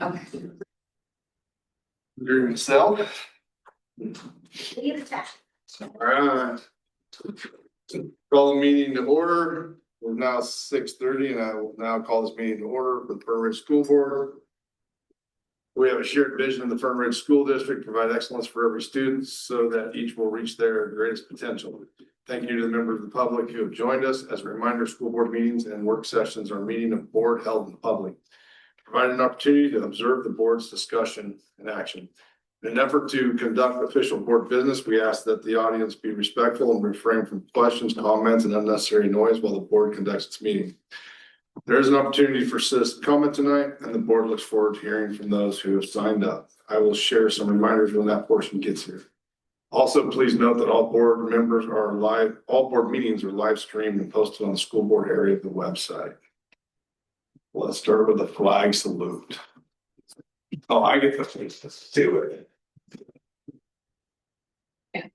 Okay. You're yourself. All right. Call the meeting to order. We're now 6:30 and I will now call this meeting to order for the Fern Ridge School Board. We have a shared vision of the Fern Ridge School District, provide excellence for every student so that each will reach their greatest potential. Thank you to the members of the public who have joined us. As a reminder, school board meetings and work sessions are a meeting of board held in public. Provide an opportunity to observe the board's discussion and action. In an effort to conduct official board business, we ask that the audience be respectful and refrain from questions, comments, and unnecessary noise while the board conducts its meeting. There is an opportunity for citizen comment tonight, and the board looks forward to hearing from those who have signed up. I will share some reminders when that portion gets here. Also, please note that all board meetings are live streamed and posted on the school board area of the website. Let's start with the flag salute. Oh, I get to do it. I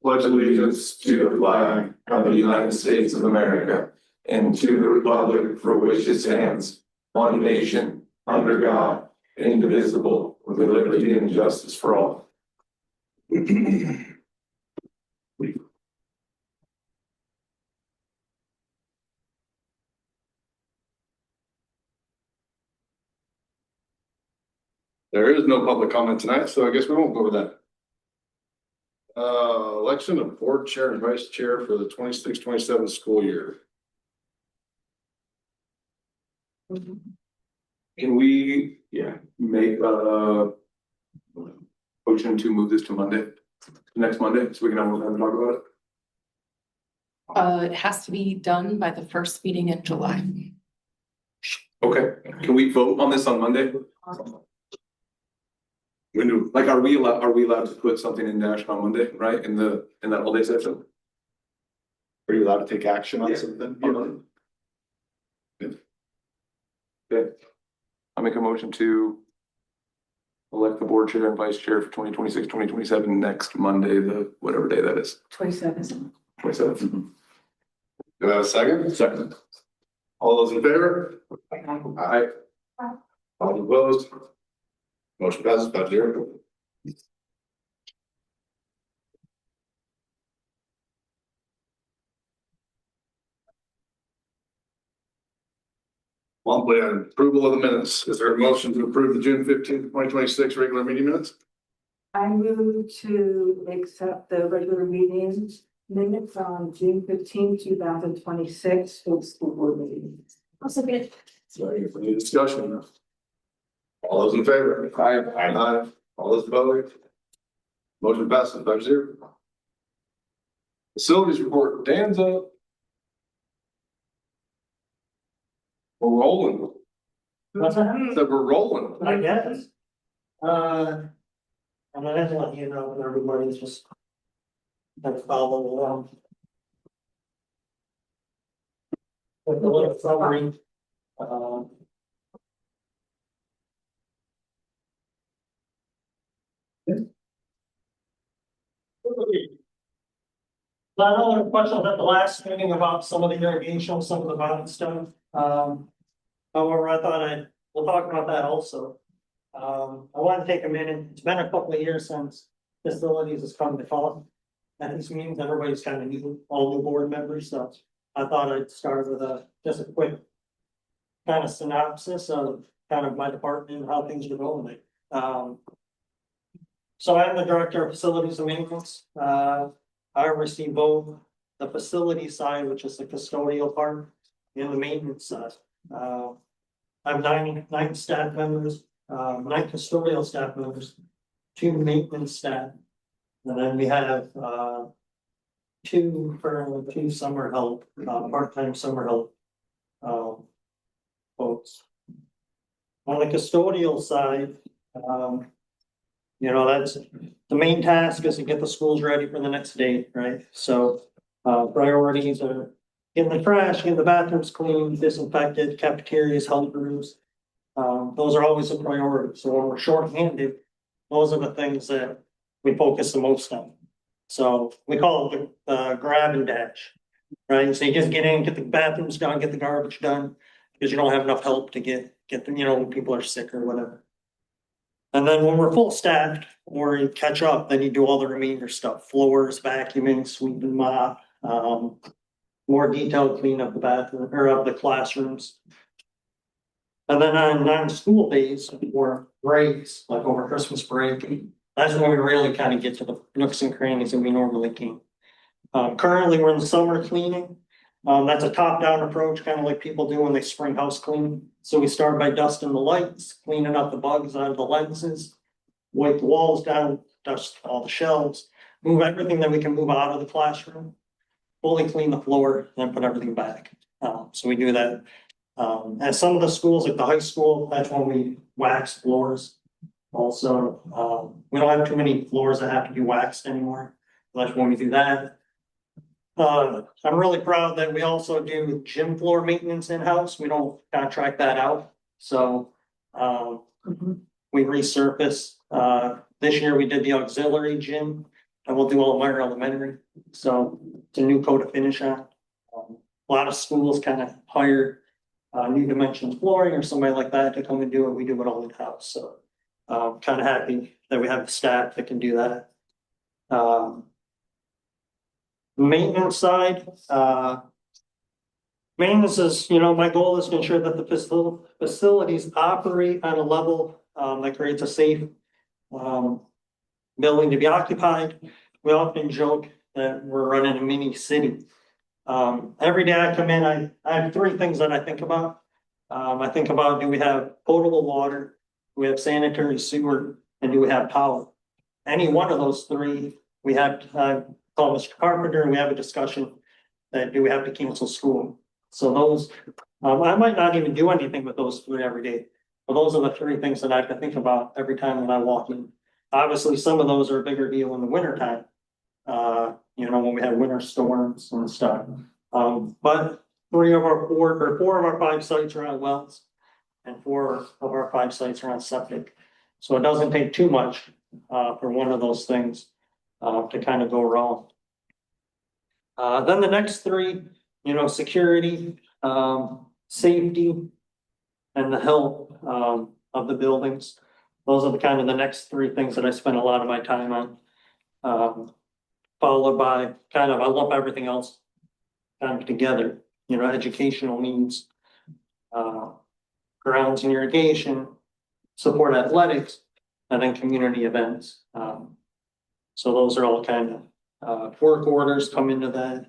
Pledge allegiance to the flag of the United States of America and to the republic for which it stands, one nation, under God, indivisible, with liberty and justice for all. There is no public comment tonight, so I guess we won't go over that. Election of board chair and vice chair for the 26-27 school year. Can we, make a motion to move this to Monday, next Monday, so we can have more time to talk about it? It has to be done by the first meeting in July. Okay, can we vote on this on Monday? When do, Like, are we allowed to put something in Dash on Monday, right, in that all day session? are you allowed to take action on Yeah. something? Okay, I'll make a motion to elect the board chair and vice chair for 2026-2027 next Monday, the whatever day that is. 27th. 27th. Do I have a second? Second. All those in favor? Aye. All opposed? Motion passes 5-0. Monthly approval of the minutes. Is there a motion to approve the June 15th, 2026 regular meeting minutes? I move to accept the regular meeting minutes on June 15, 2026 for the school board meeting. Also good. Sorry for any discussion. All those in favor? Aye. All those opposed? Motion passes 5-0. Facilities report, Dan's up. We're rolling. What's that? Said we're rolling. I guess. And I didn't let you know, and everybody's just kind of following along. With a little summary. So I know there were questions at the last meeting about some of the irrigation, some of the bottom stuff. However, I thought we'll talk about that also. I want to take a minute. It's been a couple of years since facilities has come to call. At these meetings, everybody's kind of new, all new board members, so I thought I'd start with just a quick kind of synopsis of kind of my department and how things are going. So I'm the director of facilities and maintenance. I oversee both the facility side, which is the custodial part, and the maintenance side. I have nine staff members, 9 custodial staff members, 2 maintenance staff. And then we have 2 summer help, part-time summer help folks. On the custodial side, that's the main task is to get the schools ready for the next day, right? So priorities are getting the trash, getting the bathrooms cleaned, disinfected, cafeterias, health rooms. Those are always a priority. So when we're shorthanded, those are the things that we focus the most on. So we call it the grab and dash, right? So you just get in, get the bathrooms done, get the garbage done, Because you don't have enough help to get them, when people are sick or whatever. And then when we're full staffed or you catch up, then you do all the remainder stuff, floors, vacuuming, sweeping, mop, more detailed clean up the bathroom or of the classrooms. And then on non-school days or breaks, like over Christmas break, that's when we really kind of get to the nooks and crannies that we normally can. Currently, we're in the summer cleaning. That's a top-down approach, kind of like people do when they spring house clean. So we start by dusting the lights, cleaning up the bugs out of the lenses, wipe the walls down, dust all the shelves, move everything that we can move out of the classroom, fully clean the floor, then put everything back. So we do that. At some of the schools, like the high school, that's when we wax floors. Also, we don't have too many floors that have to be waxed anymore. That's when we do that. I'm really proud that we also do gym floor maintenance in-house. We don't contract that out. So, we resurface. This year we did the auxiliary gym and we'll do Elmira Elementary. So it's a new coat of finish on. A lot of schools kind of hire New Dimensions Flooring or somebody like that to come and do it. We do it all in-house. So, kind of happy that we have the staff that can do that. Maintenance side, maintenance is, my goal is to ensure that the facilities operate on a level that creates a safe building to be occupied. We often joke that we're running a mini city. Every day I come in, I have three things that I think about. I think about, do we have potable water? Do we have sanitary sewer? And do we have power? Any one of those three, we have call Mr. Carpenter and we have a discussion that do we have to cancel school? So those, I might not even do anything with those three every day, but those are the three things that I have to think about every time when I walk in. Obviously, some of those are a bigger deal in the winter time. When we have winter storms and stuff. But four of our 5 sites are on wells and 4 of our 5 sites are on septic. So it doesn't take too much for one of those things to kind of go wrong. Then the next 3, security, safety, and the health of the buildings. Those are the next 3 things that I spend a lot of my time on. Followed by I lump everything else kind of together, educational needs, grounds and irrigation, support athletics, and then community events. So those are all kind of work orders come into that.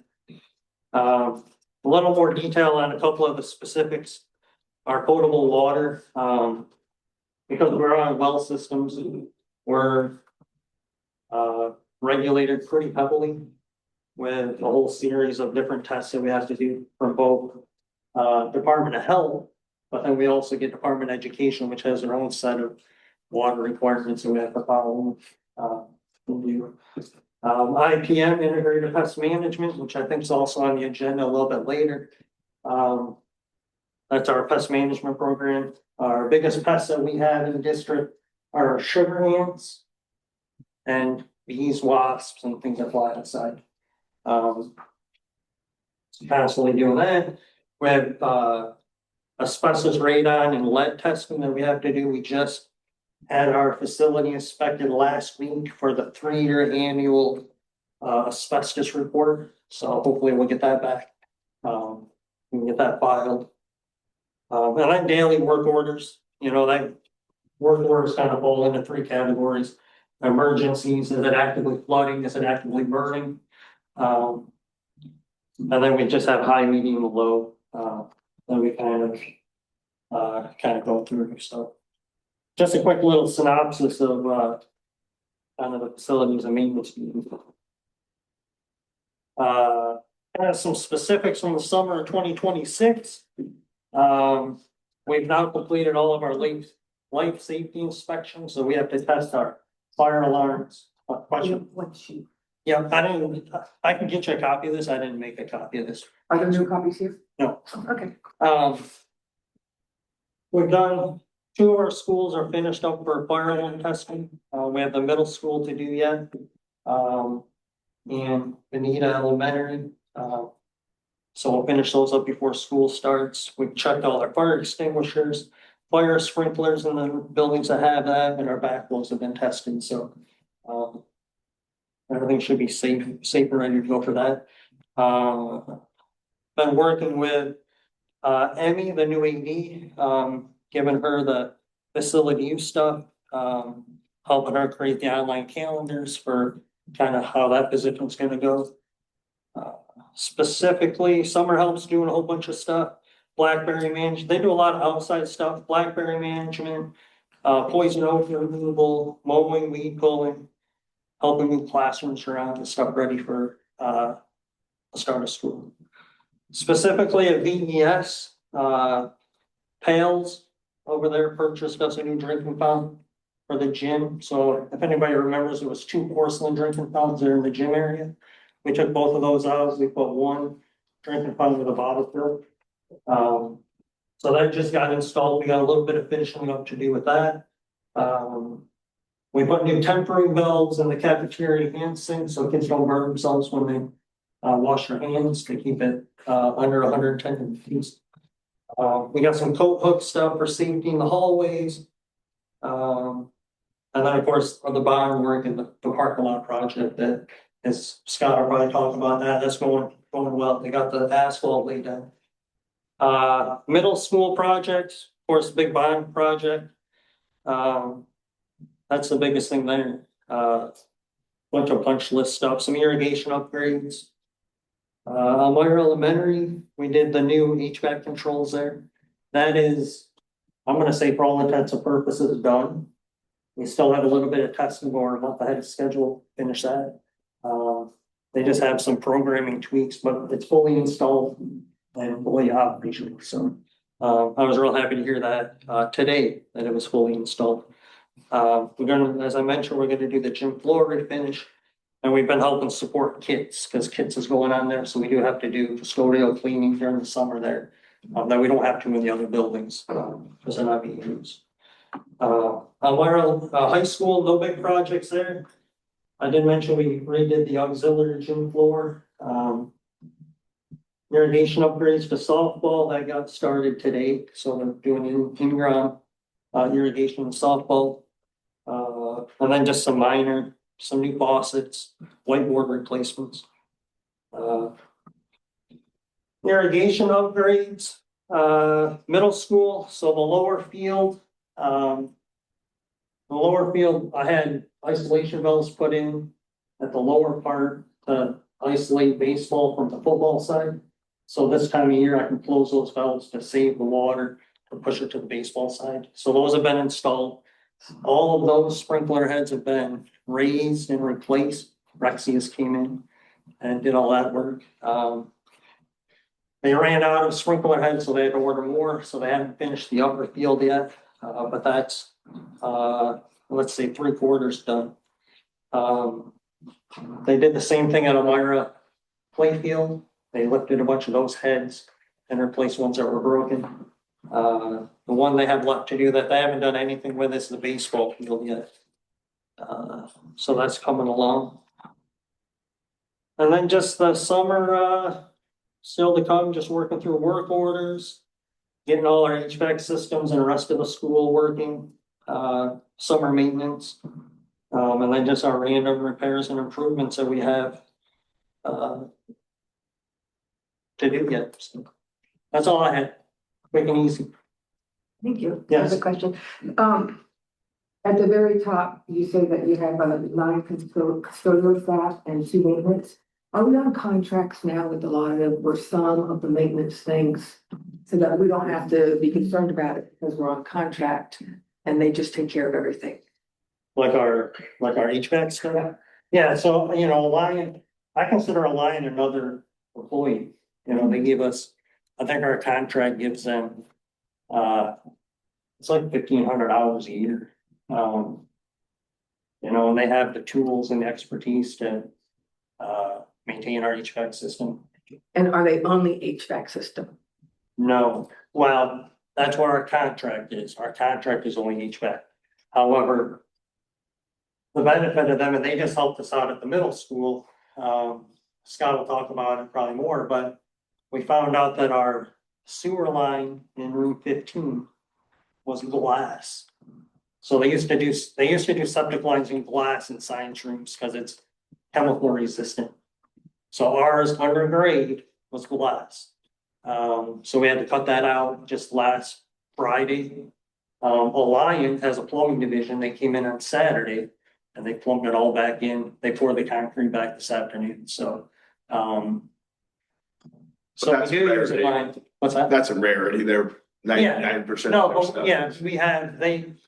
A little more detail on a couple of the specifics. Our potable water, because we're on well systems, we're regulated pretty heavily with a whole series of different tests that we have to do from both Department of Health, but then we also get Department of Education, which has their own set of water requirements that we have to follow. IPM, Integrated Pest Management, which I think is also on the agenda a little bit later. That's our pest management program. Our biggest pests that we have in the district are sugar ants and bees, wasps, and things that fly outside. Constantly doing that. We have asbestos, radon, and lead testing that we have to do. We just had our facility inspected last week for the 3-year annual asbestos report. So hopefully we'll get that back. We can get that filed. And then daily work orders. That work orders kind of fall into 3 categories. Emergencies, is it actively flooding? Is it actively burning? And then we just have high, medium, and low. Then we kind of go through stuff. Just a quick little synopsis of kind of the facilities and maintenance. Kind of some specifics from the summer of 2026. We've now completed all of our life safety inspections, so we have to test our fire alarms. Question? What sheet? Yeah, I can get you a copy of this. I didn't make a copy of this. Are there new copies here? No. Okay. We've done 2 of our schools are finished up for fire alarm testing. We have the middle school to do yet. And Benita Elementary. So we'll finish those up before school starts. We've checked all our fire extinguishers, fire sprinklers in the buildings that have that, and our backflows have been tested, so. Everything should be safe and ready to go for that. Been working with Emmy, the new AD, giving her the facility use stuff, helping her create the online calendars for kind of how that position's gonna go. Specifically, Summer Help's doing a whole bunch of stuff. Blackberry management, they do a lot of outside stuff, blackberry management, poison oak removal, mowing, weed pulling, helping move classrooms around and stuff ready for the start of school. Specifically at VES, Pails over there purchased us a new drinking fountain for the gym. So if anybody remembers, there was 2 porcelain drinking fountains there in the gym area. We took both of those out. We put one drinking fountain with a bottle fill. So that just got installed. We got a little bit of finishing up to do with that. We put new tempering valves in the cafeteria hand sink so kids don't burn themselves when they wash their hands to keep it under 110 degrees. We got some coat hook stuff for safety in the hallways. And then of course, on the bottom work in the parking lot project that is Scott will probably talk about that. That's going well. They got the asphalt laid down. Middle school projects, of course, big bond project. That's the biggest thing there. Bunch of punch list stuff, some irrigation upgrades. Elmira Elementary, we did the new HVAC controls there. That is, I'm gonna say for all intents and purposes, done. We still have a little bit of testing going, a month ahead of schedule, finish that. They just have some programming tweaks, but it's fully installed and fully operational. So I was real happy to hear that today, that it was fully installed. We're gonna, as I mentioned, we're gonna do the gym floor refinish. And we've been helping support Kits, because Kits is going on there, so we do have to do custodial cleaning during the summer there. That we don't have to in the other buildings, because they're not being used. Elmira High School, no big projects there. I did mention we redid the auxiliary gym floor. Irrigation upgrades to softball, that got started today, so we're doing in-ground irrigation and softball. And then just some new faucets, whiteboard replacements. Irrigation upgrades, middle school, so the lower field. I had isolation valves put in at the lower part to isolate baseball from the football side. So this time of year, I can close those valves to save the water to push it to the baseball side. So those have been installed. All of those sprinkler heads have been raised and replaced. Rexius came in and did all that work. They ran out of sprinkler heads, so they had to order more. So they haven't finished the upper field yet, but that's let's say 3/4 done. They did the same thing at Elmira Playfield. They lifted a bunch of those heads and replaced ones that were broken. The one they have left to do that they haven't done anything with is the baseball field yet. So that's coming along. And then just the summer, still to come, just working through work orders, getting all our HVAC systems and the rest of the school working, summer maintenance, and then just our random repairs and improvements that we have to do yet. So that's all I had. Quick and easy. Thank you. Yes. I have a question. At the very top, you say that you have 9 custodial staff and 2 maintenance. Are we on contracts now with a lot of, or some of the maintenance things, so that we don't have to be concerned about it because we're on contract and they just take care of everything? Like our HVAC stuff? Yeah, so, I consider Alliant another employee. They give us, I think our contract gives them, it's like 1,500 hours a year. And they have the tools and the expertise to, maintain our HVAC system. And are they on the HVAC system? No, well, that's what our contract is. Our contract is only HVAC. However, the benefit of them, and they just helped us out at the middle school. Scott will talk about it probably more, but we found out that our sewer line in Route 15 was glass. So they used to do septic lines in glass in science rooms because it's chemical resistant. So ours under grade was glass. So we had to cut that out just last Friday. Alliant has a plumbing division. They came in on Saturday and they plumbed it all back in. They poured the concrete back this afternoon. So, so we that's do use a rarity. line. What's that? That's a rarity. They're 99% No, of their but stuff. yeah,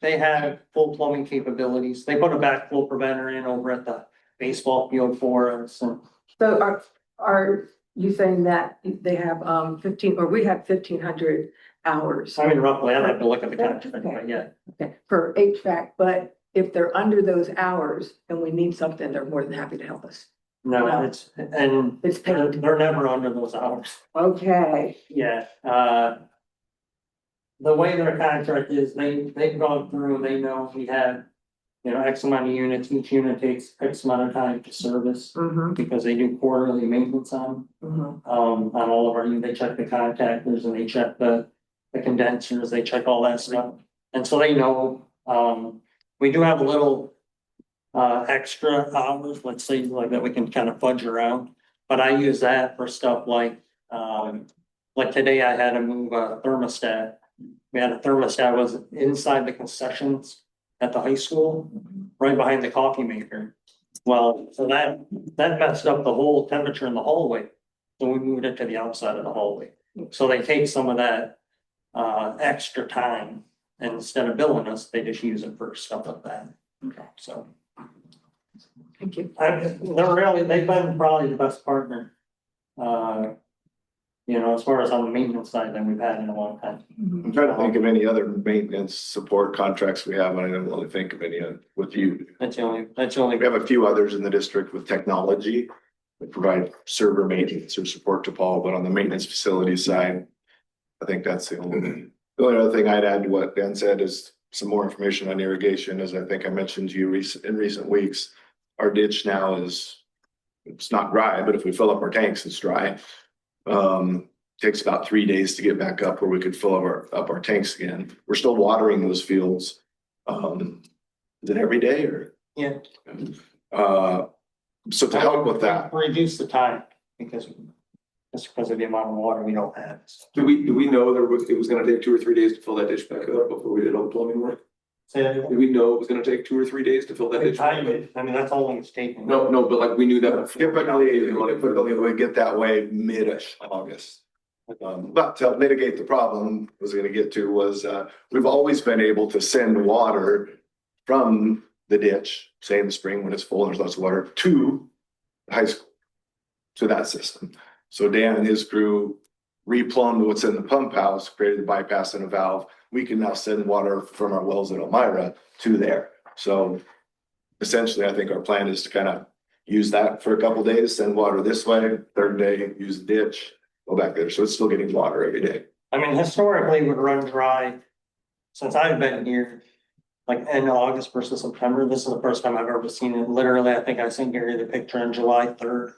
they have full plumbing capabilities. They put a backflow preventer in over at the baseball field for us and. So are you saying that they have 15, or we have 1,500 hours? I mean, roughly, I'd have to look at the contract, but yeah. Okay, for HVAC, but if they're under those hours and we need something, they're more than happy to help us. No, Wow. it's It's paid. they're never under those hours. Okay. Yeah, the way their contract is, they've gone through, they know we have, you know, X amount of units, each unit takes X amount of time to service. Mm-hmm, Because they do quarterly maintenance on, mm-hmm. on all of our, they check the contactors and they check the condensers, they check all that stuff. And so they know, we do have a little, extra hours, let's say, like that we can kind of fudge around. But I use that for stuff like today I had to move a thermostat. We had a thermostat was inside the concessions at the high school, right behind the coffee maker. Well, so that messed up the whole temperature in the hallway. So we moved it to the outside of the hallway. So they take some of that extra time and instead of billing us, they just use it for stuff like that. Okay, So thank you. they've been probably the best partner. You know, as far as on the maintenance side that we've had in a long time. I'm trying to think of any other maintenance support contracts we have, and I don't really think of any with you. That's the only. We have a few others in the district with technology that provide server maintenance or support to Paul, but on the maintenance facility side, I think that's the only other thing I'd add to what Ben said is some more information on irrigation, as I think I mentioned to you in recent weeks. Our ditch now it's not dry, but if we fill up our tanks, it's dry. Takes about 3 days to get back up where we could fill up our tanks again. We're still watering those fields. Is it every day or? Yeah. So to help with that, Reduce the time because of the amount of water we don't have. Do we know it was gonna take 2 or 3 days to fill that ditch back up before we did all the plumbing work? Say that Did again? we know it was gonna take 2 or 3 days to fill that ditch back up? I mean, that's how long it's taking. No, but like we knew that. typically we get that way mid-ish August. But to mitigate the problem I was gonna get to was, we've always been able to send water from the ditch, say in the spring when it's full and there's lots of water, to the high school, to that system. So Dan and his crew replumbed what's in the pump house, created a bypass and a valve. We can now send water from our wells at Elmira to there. So essentially, I think our plan is to kind of use that for a couple days, send water this way, third day, use the ditch, go back there. So it's still getting water every day. I mean, historically it would run dry since I've been here, like end of August versus September. This is the first time I've ever seen it. Literally, I think I sent Gary the picture on July 3rd.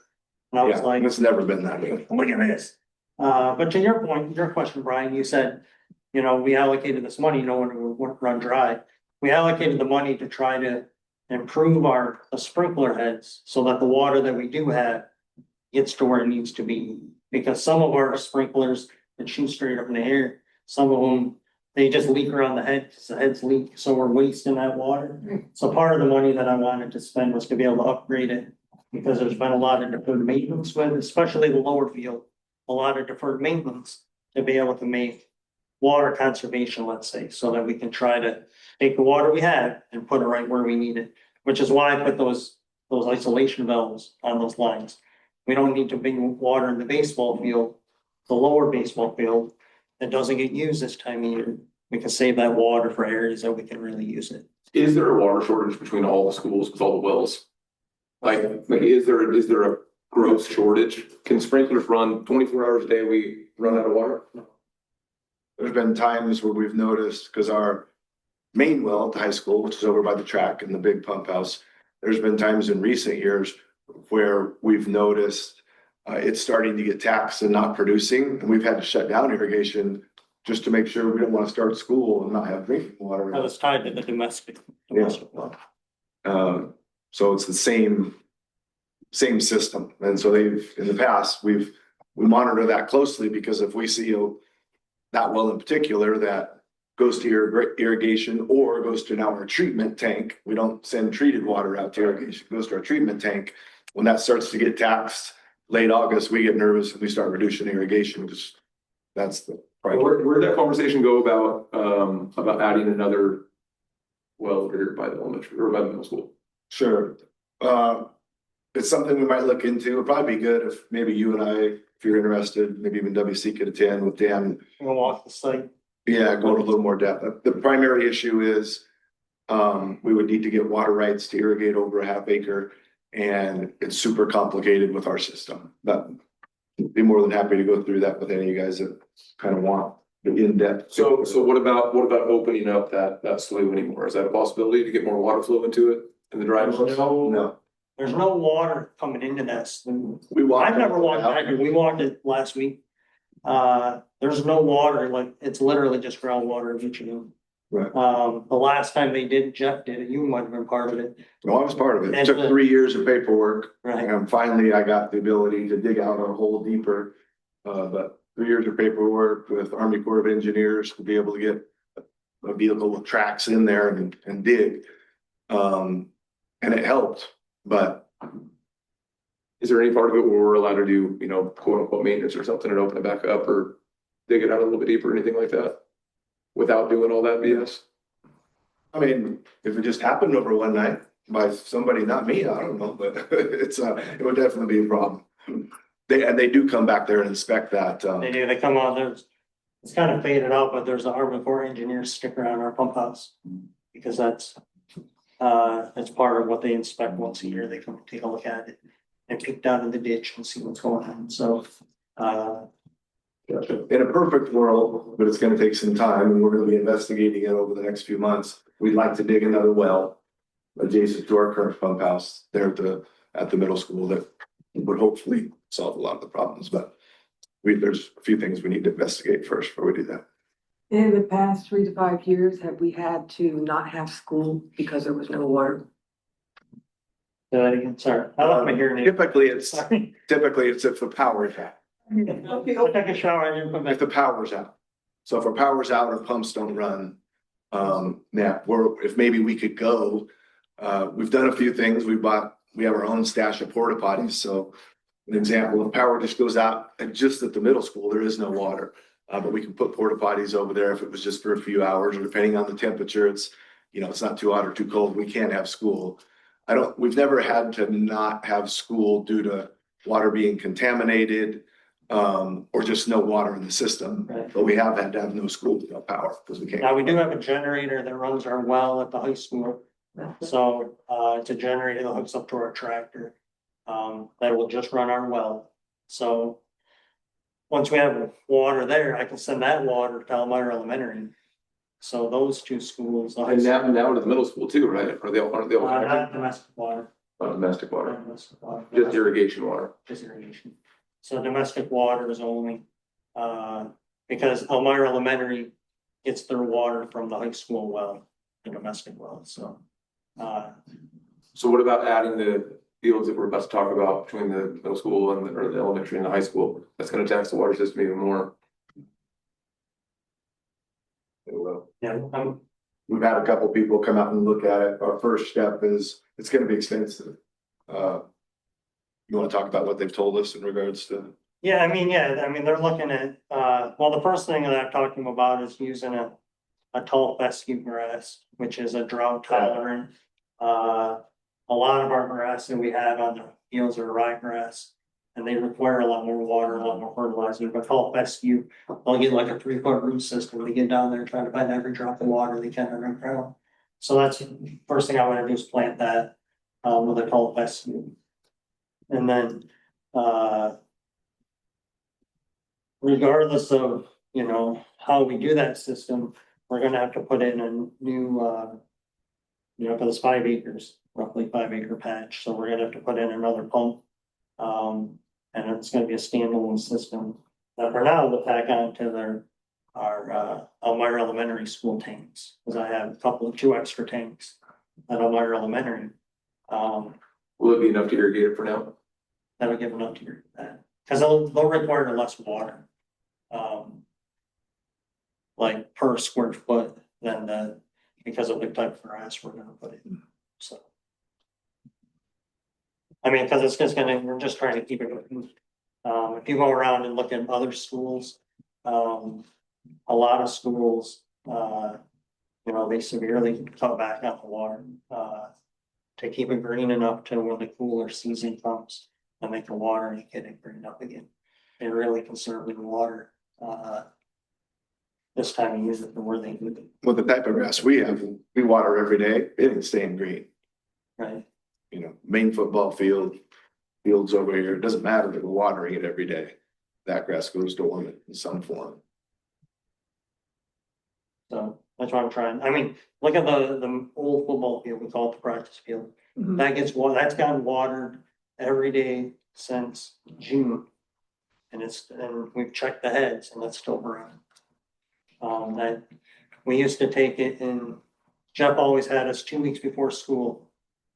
And I was Yeah, like, it's never been that way. look at this. But to your point, your question, Brian, you said, you know, we allocated this money, no one would run dry. We allocated the money to try to improve the sprinkler heads so that the water that we do have gets to where it needs to be. Because some of our sprinklers that shoot straight up in the air, some of them, they just leak around the head, because the heads leak, so we're wasting that water. So part of the money that I wanted to spend was to be able to upgrade it, because there's been a lot of deferred maintenance with, especially the lower field, a lot of deferred maintenance to be able to make water conservation, let's say, so that we can try to take the water we have and put it right where we need it, which is why I put those isolation valves on those lines. We don't need to bring water in the baseball field, the lower baseball field that doesn't get used this time of year. We can save that water for areas that we can really use it. Is there a water shortage between all the schools with all the wells? Like is there a gross shortage? Can sprinklers run 24 hours a day? We run out of water? There's been times where we've noticed, because our main well at the high school, which is over by the track and the big pump house, there's been times in recent years where we've noticed it's starting to get taxed and not producing, and we've had to shut down irrigation just to make sure we don't want to start school and not have drinking water. That was tied to the domestic. Yeah. So it's the same system. And so in the past, we monitor that closely, because if we see that well in particular that goes to irrigation or goes to now our treatment tank, we don't send treated water out to irrigation, it goes to our treatment tank. When that starts to get taxed late August, we get nervous and we start reducing irrigation, because that's the priority. Where did that conversation go about adding another well here by the elementary or by the middle school? Sure. It's something we might look into. It'd probably be good if maybe you and I, if you're interested, maybe even WC could attend with Dan. We'll walk the site. Yeah, go into a little more depth. The primary issue is we would need to get water rights to irrigate over a half acre, and it's super complicated with our system. But I'd be more than happy to go through that with any of you guys that kind of want the in-depth. So what about opening up that slough anymore? Is that a possibility to get more water flow into it in the dry months? No. There's no water coming into that. I've I've never walked back here. We walked it last week. There's no water, like, it's literally just groundwater reaching in. Right. The last time they did, Jeff did it, you might have been part of it. No, I was part of it. It And took the- 3 years of paperwork. Right. And finally, I got the ability to dig out a hole deeper. But 3 years of paperwork with Army Corps of Engineers to be able to get a vehicle with tracks in there and dig. And it helped, but Is there any part of it where we're allowed to do, quote unquote maintenance or something and open it back up or dig it out a little bit deeper or anything like that? Without doing all that BS? I mean, if it just happened over one night by somebody, not me, I don't know, but it would definitely be a problem. They do come back there and inspect that. They do, they come out, it's kind of faded out, but there's an Army Corps engineer sticker on our pump house. Because that's part of what they inspect once a year. They come take a look at it and peek down in the ditch and see what's going on. So, In a perfect world, but it's gonna take some time, and we're gonna be investigating it over the next few months. We'd like to dig another well adjacent to our current pump house there at the middle school that would hopefully solve a lot of the problems, but there's a few things we need to investigate first before we do that. In the past 3 to 5 years, have we had to not have school because there was no water? sorry, I left my hearing aid. Typically, it's Sorry. if the power's out. I'll take a shower and then come back. If the power's out. So if our power's out or pumps don't run, if maybe we could go, we've done a few things. We have our own stash of porta potties. So an example, if power just goes out and just at the middle school, there is no water. But we can put porta potties over there if it was just for a few hours, or depending on the temperature, it's not too hot or too cold, we can't have school. We've never had to not have school due to water being contaminated, or just no water in the system. Right. But we have had to have no school without power because we can't. Now, we do have a generator that runs our well at the high school. So, it's a generator that hooks up to our tractor. That will just run our well. So once we have water there, I can send that water to Elmira Elementary. So those two schools. And now to the middle school too, right? Aren't they all? Not domestic water. Domestic water, Not domestic water. just irrigation water. Just irrigation. So domestic water is only, because Elmira Elementary gets their water from the high school well, the domestic well, so. So what about adding the fields that we're about to talk about between the middle school and or the elementary and the high school? That's gonna tax the water system even more. It will. Yeah, We've had a couple people come out and look at it. Our first step is, it's gonna be expensive. You wanna talk about what they've told us in regards to? yeah, they're looking at, well, the first thing that I've talked to them about is using a tall fescue grass, which is a drought tolerant. A lot of our grass that we have on the fields are ryegrass, and they require a lot more water, a lot more fertilizer. But tall fescue, they'll get like a 3-foot root system. They get down there and try to find every drop of water they can underground. So that's the first thing I want to do is plant that with a tall fescue. And then regardless of, how we do that system, we're gonna have to put in a new, because it's 5 acres, roughly 5 acre patch, so we're gonna have to put in another pump. And it's gonna be a standalone system. That for now, they'll pack onto our Elmira Elementary School tanks, because I have two extra tanks at Elmira Elementary. Will it be enough to irrigate it for now? That'll give enough to that, because they'll require less water. Like per square foot than because of the type of grass we're gonna put in, so. I mean, because it's just we're just trying to keep it. If you go around and look at other schools, a lot of schools, they severely cut back on the water, to keep it green enough to when the cooler season comes and they can water and get it green up again. They're really conserving water, this time of year than where they do it, With the type of grass we have, we water every day, it ain't staying green. right? Main football field, fields over here, it doesn't matter that we're watering it every day. That grass goes dormant in some form. So that's what I'm trying, I mean, look at the old football field, we call it the practice field. Mhm. That's gotten watered every day since June. And we've checked the heads and it's still brown. We used to take it in, Jeff always had us 2 weeks before school.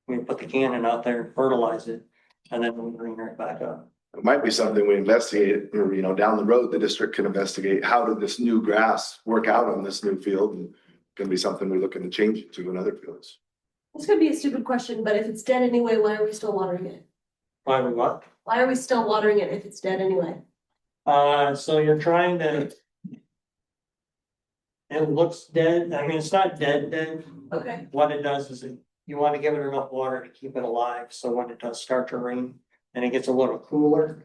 We put the cannon out there and fertilize it, and then we bring it back up. It might be something we investigate, or, down the road, the district can investigate, how did this new grass work out on this new field? And can be something we're looking to change it to in other fields. This could be a stupid question, but if it's dead anyway, why are we still watering it? Why we what? Why are we still watering it if it's dead anyway? So you're trying to. It looks dead, I mean, it's not dead. Okay. What it does is you want to give it enough water to keep it alive, so when it does start to rain and it gets a little cooler,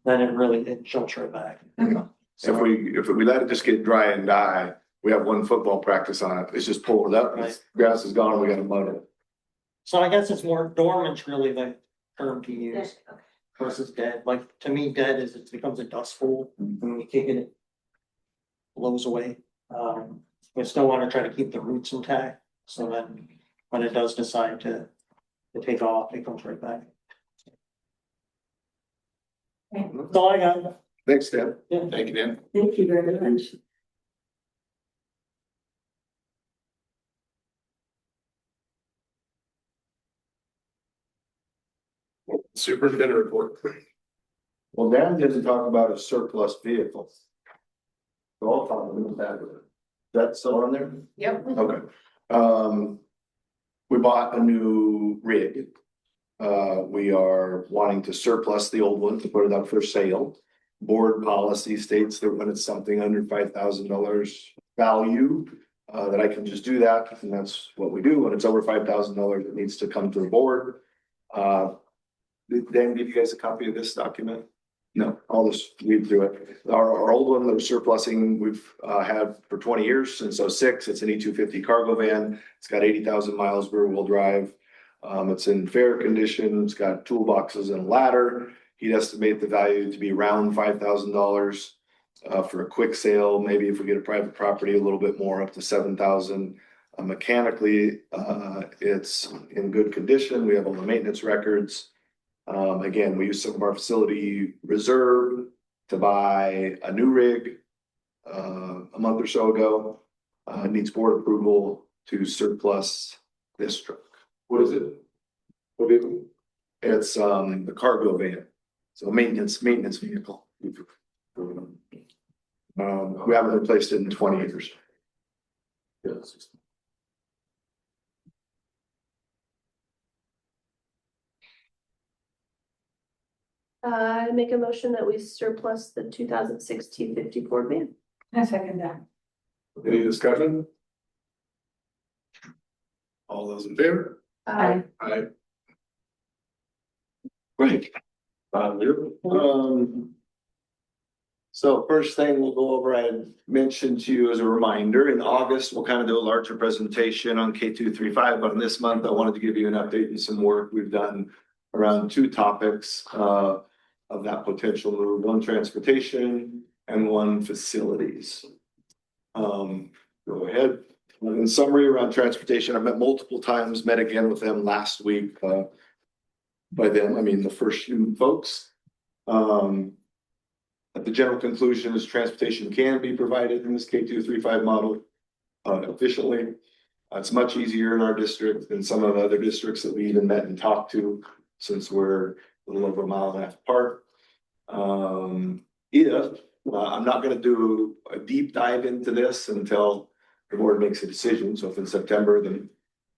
then it jumps right back. If we let it just get dry and die, we have one football practice on it, it's just pulled up, Right. grass is gone, we gotta mud it. So I guess it's more dormant's really the term to Yeah, use okay. versus dead. Like, to me, dead is it becomes a dust bowl, and when you kick it blows away. We still want to try to keep the roots intact, so then when it does decide to take off, it comes right back. That's all I got. Thanks, Dan. Yeah. Thank you, Dan. Thank you very much. Superintendent report. Well, Dan didn't talk about a surplus vehicle. So I'll talk about that. Is that still on there? Yep. Okay. We bought a new rig. We are wanting to surplus the old one to put it up for sale. Board policy states that when it's something under $5,000 value, that I can just do that, and that's what we do. When it's over $5,000, it needs to come to the board. Did Dan give you guys a copy of this document? No, I'll just read through it. Our old one that we're surplusing, we've had for 20 years, since '06. It's an E250 cargo van. It's got 80,000 miles rear wheel drive. It's in fair condition. It's got toolboxes and a ladder. He'd estimate the value to be around $5,000 for a quick sale. Maybe if we get a private property, a little bit more, up to 7,000. Mechanically, it's in good condition. We have all the maintenance records. Again, we use some of our facility reserve to buy a new rig a month or so ago. It needs board approval to surplus this truck. What is it? What vehicle? It's the cargo van. So maintenance vehicle. We haven't replaced it in 20 years. Yes. I make a motion that we surplus the 2006 T50 Ford van. I second that. Any discussion? All those in favor? Aye. Aye. Great. So first thing we'll go over, I mentioned to you as a reminder, in August, we'll kind of do a larger presentation on K235, but in this month, I wanted to give you an update and some work we've done around two topics of that potential move, one transportation and one facilities. Go ahead. In summary, around transportation, I've met multiple times, met again with them last week. By them, I mean the first few folks. The general conclusion is transportation can be provided in this K-235 model efficiently. It's much easier in our district than some of the other districts that we even met and talked to, since we're a little over a mile and a half apart. I'm not gonna do a deep dive into this until the board makes a decision. So if in September, then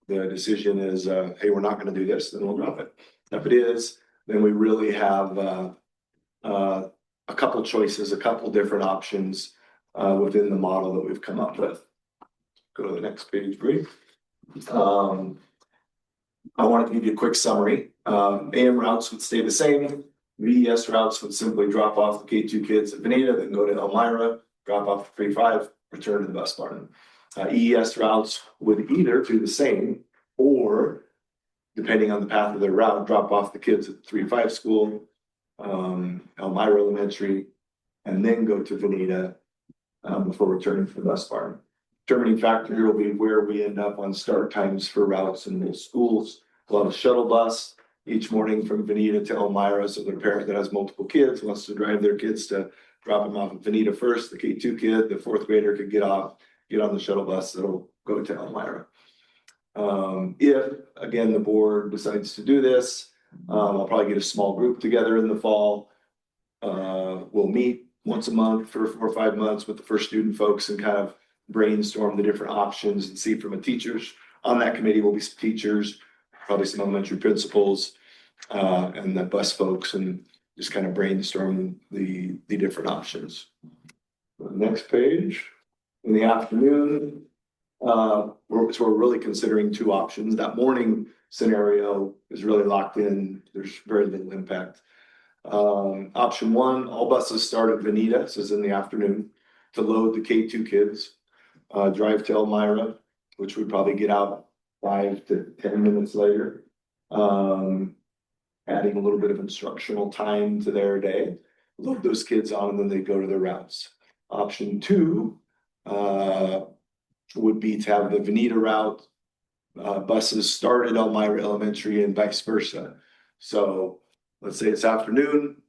the decision is, hey, we're not gonna do this, then we'll drop it. If it is, then we really have a couple choices, a couple different options within the model that we've come up with. Go to the next page, Bree. I wanted to give you a quick summary. AM routes would stay the same. VES routes would simply drop off the K2 kids at Veneta, then go to Elmira, drop off the 3-5, return to the bus barn. EES routes would either do the same, or depending on the path of their route, drop off the kids at the 3-5 school, Elmira Elementary, and then go to Veneta before returning to the bus barn. Determining factor here will be where we end up on start times for routes in those schools. We'll have a shuttle bus each morning from Veneta to Elmira, so the parent that has multiple kids wants to drive their kids to drop them off at Veneta first. The K2 kid, the 4th grader, could get on the shuttle bus that'll go to Elmira. If again the board decides to do this, I'll probably get a small group together in the fall. We'll meet once a month for 4 or 5 months with the first student folks and kind of brainstorm the different options and see from a teachers. On that committee will be some teachers, probably some elementary principals, and the bus folks, and just kind of brainstorm the different options. Next page. In the afternoon, we're really considering 2 options. That morning scenario is really locked in. There's very little impact. Option 1, all buses start at Veneta, this is in the afternoon, to load the K2 kids, drive to Elmira, which would probably get out 5 to 10 minutes later. Adding a little bit of instructional time to their day, load those kids on, and then they go to their routes. Option 2 would be to have the Veneta route buses start at Elmira Elementary and vice versa. So let's say it's afternoon,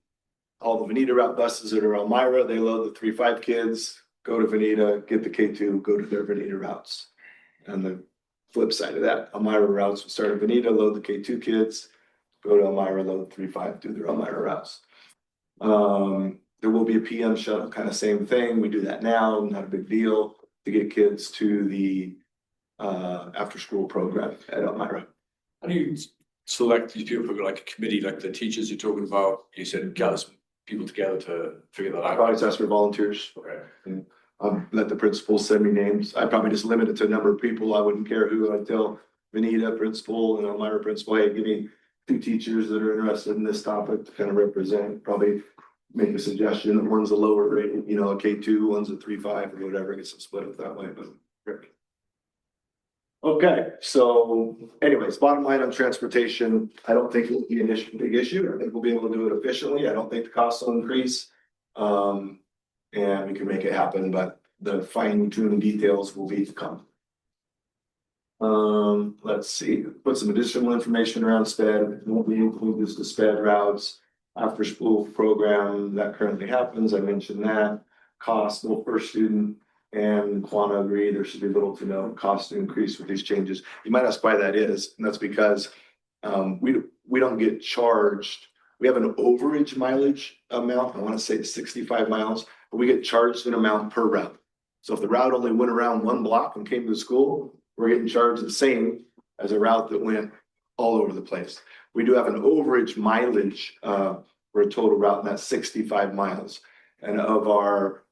all the Veneta route buses that are Elmira, they load the 3-5 kids, go to Veneta, get the K2, go to their Veneta routes. And the flip side of that, Elmira routes would start at Veneta, load the K2 kids, go to Elmira, load 3-5, do their Elmira routes. There will be a PM shuttle, kind of same thing. We do that now, not a big deal, to get kids to the after school program at Elmira. How do you select these people for like a committee, like the teachers you're talking about? You said gather some people together to figure that I out. always ask for volunteers. Okay. Let the principals send me names. I probably just limit it to a number of people. I wouldn't care who. I'd tell Veneta principal and Elmira principal, hey, give me 2 teachers that are interested in this topic to kind of represent. Probably make a suggestion that one's a lower rate, a K2, one's a 3-5 or whatever. Get some split up that way, but. Okay, so anyways, bottom line on transportation, I don't think it'll be a big issue. I think we'll be able to do it efficiently. I don't think the costs will increase. And we can make it happen, but the fine tuning details will be to come. Let's see, put some additional information around SPED. Won't be included as the SPED routes. After school program that currently happens, I mentioned that. Cost, both per student and Quanah agree there should be little to no cost increase with these changes. You might ask why that is, and that's because we don't get charged. We have an overage mileage amount. I want to say it's 65 miles, but we get charged an amount per route. So if the route only went around 1 block and came to the school, we're getting charged the same as a route that went all over the place. We do have an overage mileage for a total route, and that's 65 miles. And of our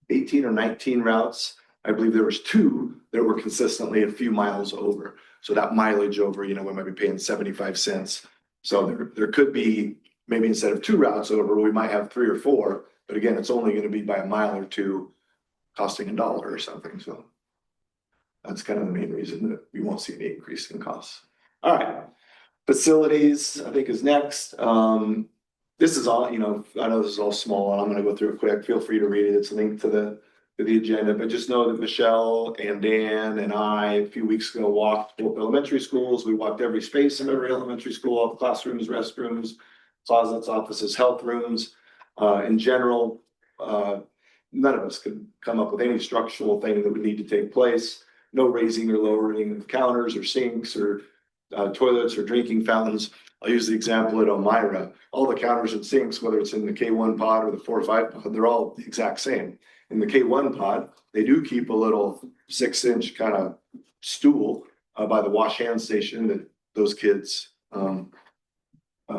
18 or 19 routes, I believe there was 2 that were consistently a few miles over. So that mileage over, we might be paying 75 cents. So there could be, maybe instead of 2 routes over, we might have 3 or 4. But again, it's only going to be by a mile or 2, costing $1 or something. So that's kind of the main reason that we won't see any increase in costs. All right, facilities, I think, is next. This is all, I know this is all small, and I'm going to go through it quick. Feel free to read it. It's linked to the agenda, but just know that Michelle and Dan and I, a few weeks ago, walked both elementary schools. We walked every space in every elementary school, all the classrooms, restrooms, closets, offices, health rooms. In general, none of us could come up with any structural thing that would need to take place. No raising or lowering of counters or sinks or toilets or drinking fountains. I'll use the example at Elmira. All the counters and sinks, whether it's in the K1 pod or the 4 or 5 pod, they're all the exact same. In the K1 pod, they do keep a little 6-inch kind of stool by the wash hand station that those kids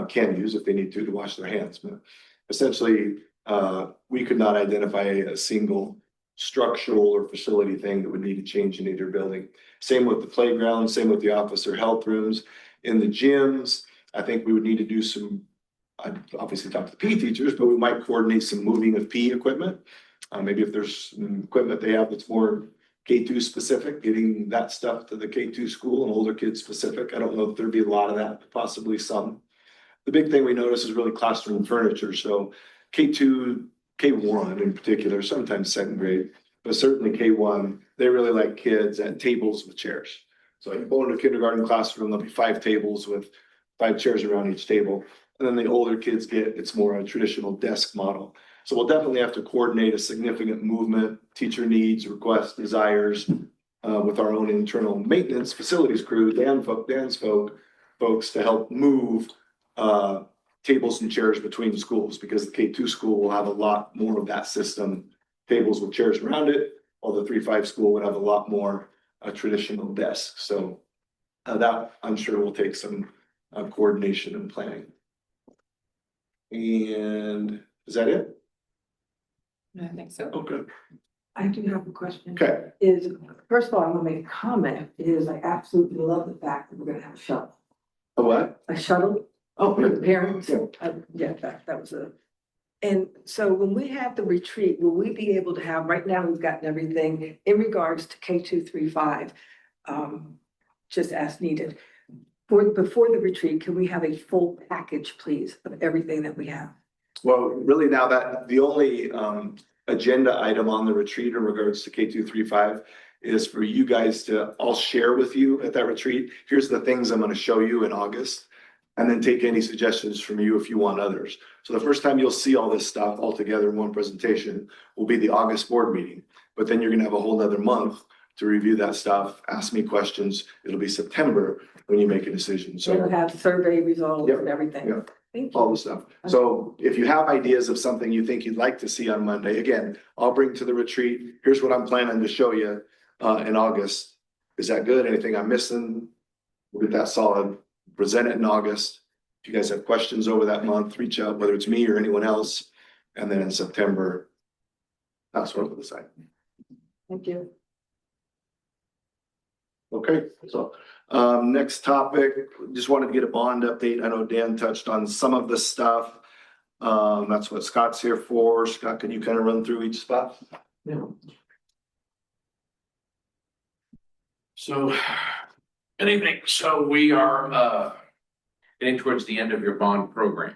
can use if they need to wash their hands. But essentially, we could not identify a single structural or facility thing that would need to change in either building. Same with the playground, same with the office or health rooms. In the gyms, I think we would need to do some, I'd obviously talk to the PE teachers, but we might coordinate some moving of PE equipment. Maybe if there's some equipment they have that's more K2 specific, getting that stuff to the K2 school and older kids specific. I don't know if there'd be a lot of that, but possibly some. The big thing we notice is really classroom furniture. So K2, K1 in particular, sometimes second grade, but certainly K1, they really like kids at tables with chairs. So you go into a kindergarten classroom, there'll be 5 tables with 5 chairs around each table. And then the older kids it's more a traditional desk model. So we'll definitely have to coordinate a significant movement, teacher needs, requests, desires, with our own internal maintenance facilities crew, Dan's folks to help move tables and chairs between schools, because the K2 school will have a lot more of that system, tables with chairs around it, while the 3-5 school would have a lot more traditional desks. So that I'm sure will take some coordination and planning. And is that it? I think so. Okay. I do have a question. Okay. First of all, I'm gonna make a comment, I absolutely love the fact that we're gonna have a shuttle. A what? A shuttle Oh, for the parents. Yeah. Yeah, that was a. And so when we have the retreat, will we be able to have, right now we've gotten everything in regards to K2, 3, 5, just as needed. Before the retreat, can we have a full package, please, of everything that we have? Well, really now that the only agenda item on the retreat in regards to K2, 3, 5 is for you guys to, I'll share with you at that retreat. Here's the things I'm going to show you in August, and then take any suggestions from you if you want others. So the first time you'll see all this stuff all together in one presentation will be the August board meeting. But then you're going to have a whole nother month to review that stuff, ask me questions. It'll be September when you make a decision. So We'll have survey results Yep, and everything. yep. Thank you. all the stuff. So if you have ideas of something you think you'd like to see on Monday, again, I'll bring to the retreat. Here's what I'm planning to show you in August. Is that good? Anything I'm missing? We'll get that solid, present it in August. If you guys have questions over that month, reach out, whether it's me or anyone else. And then in September, that's what we'll decide. Thank you. Okay, so next topic, just wanted to get a bond update. I know Dan touched on some of the stuff. That's what Scott's here for. Scott, can you kind of run through each spot? Yeah. So, good evening. So we are getting towards the end of your bond program.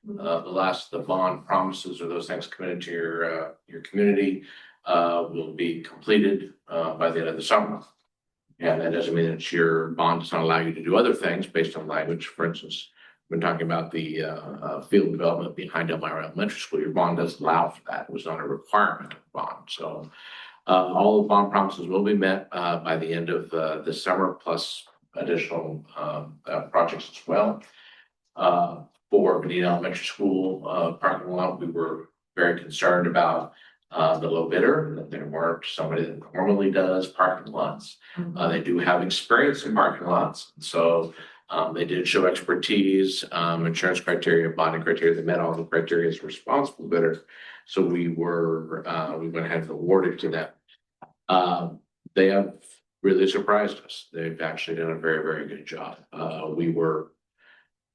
The bond promises or those things committed to your community will be completed by the end of the summer. And that doesn't mean that your bond does not allow you to do other things based on language. For instance, we're talking about the field development behind Elmira Elementary School. Your bond does allow for that. It was not a requirement of bond. So all the bond promises will be met by the end of this summer, plus additional projects as well. For Medina Elementary School parking lot, we were very concerned about the low bidder, that there weren't somebody that normally does parking lots. They do have experience in parking lots. So they did show expertise, insurance criteria, bonding criteria. They met all the criteria as a responsible bidder. So we went ahead and awarded to them. They have really surprised us. They've actually done a very, very good job. We were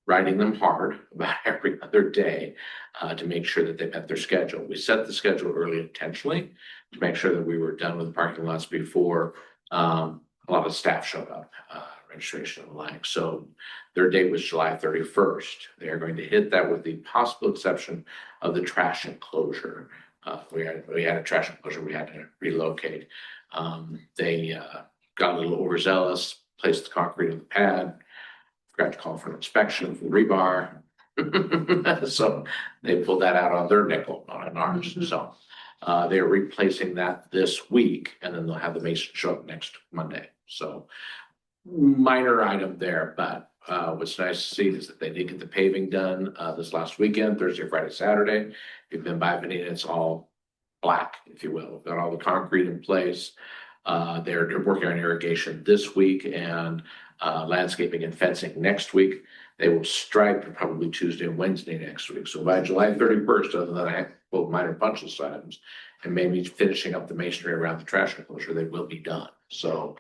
riding them hard about every other day to make sure that they met their schedule. We set the schedule early intentionally to make sure that we were done with the parking lots before a lot of staff showed up, registration and the like. So their date was July 31st. They are going to hit that with the possible exception of the trash enclosure. We had a trash enclosure we had to relocate. They got a little overzealous, placed the concrete on the pad, forgot to call for an inspection for the rebar. So they pulled that out on their nickel, not on ours, so. They're replacing that this week and then they'll have the mason show up next Monday, so. Minor item there, but what's nice to see is that they did get the paving done this last weekend, Thursday, Friday, Saturday. If you've been by Vanita, it's all black, if you will. We've got all the concrete in place. They're working on irrigation this week and landscaping and fencing next week. They will stripe probably Tuesday and Wednesday next week. So by July 31st, other than a couple of minor punch list items and maybe finishing up the masonry around the trash enclosure, they will be done. So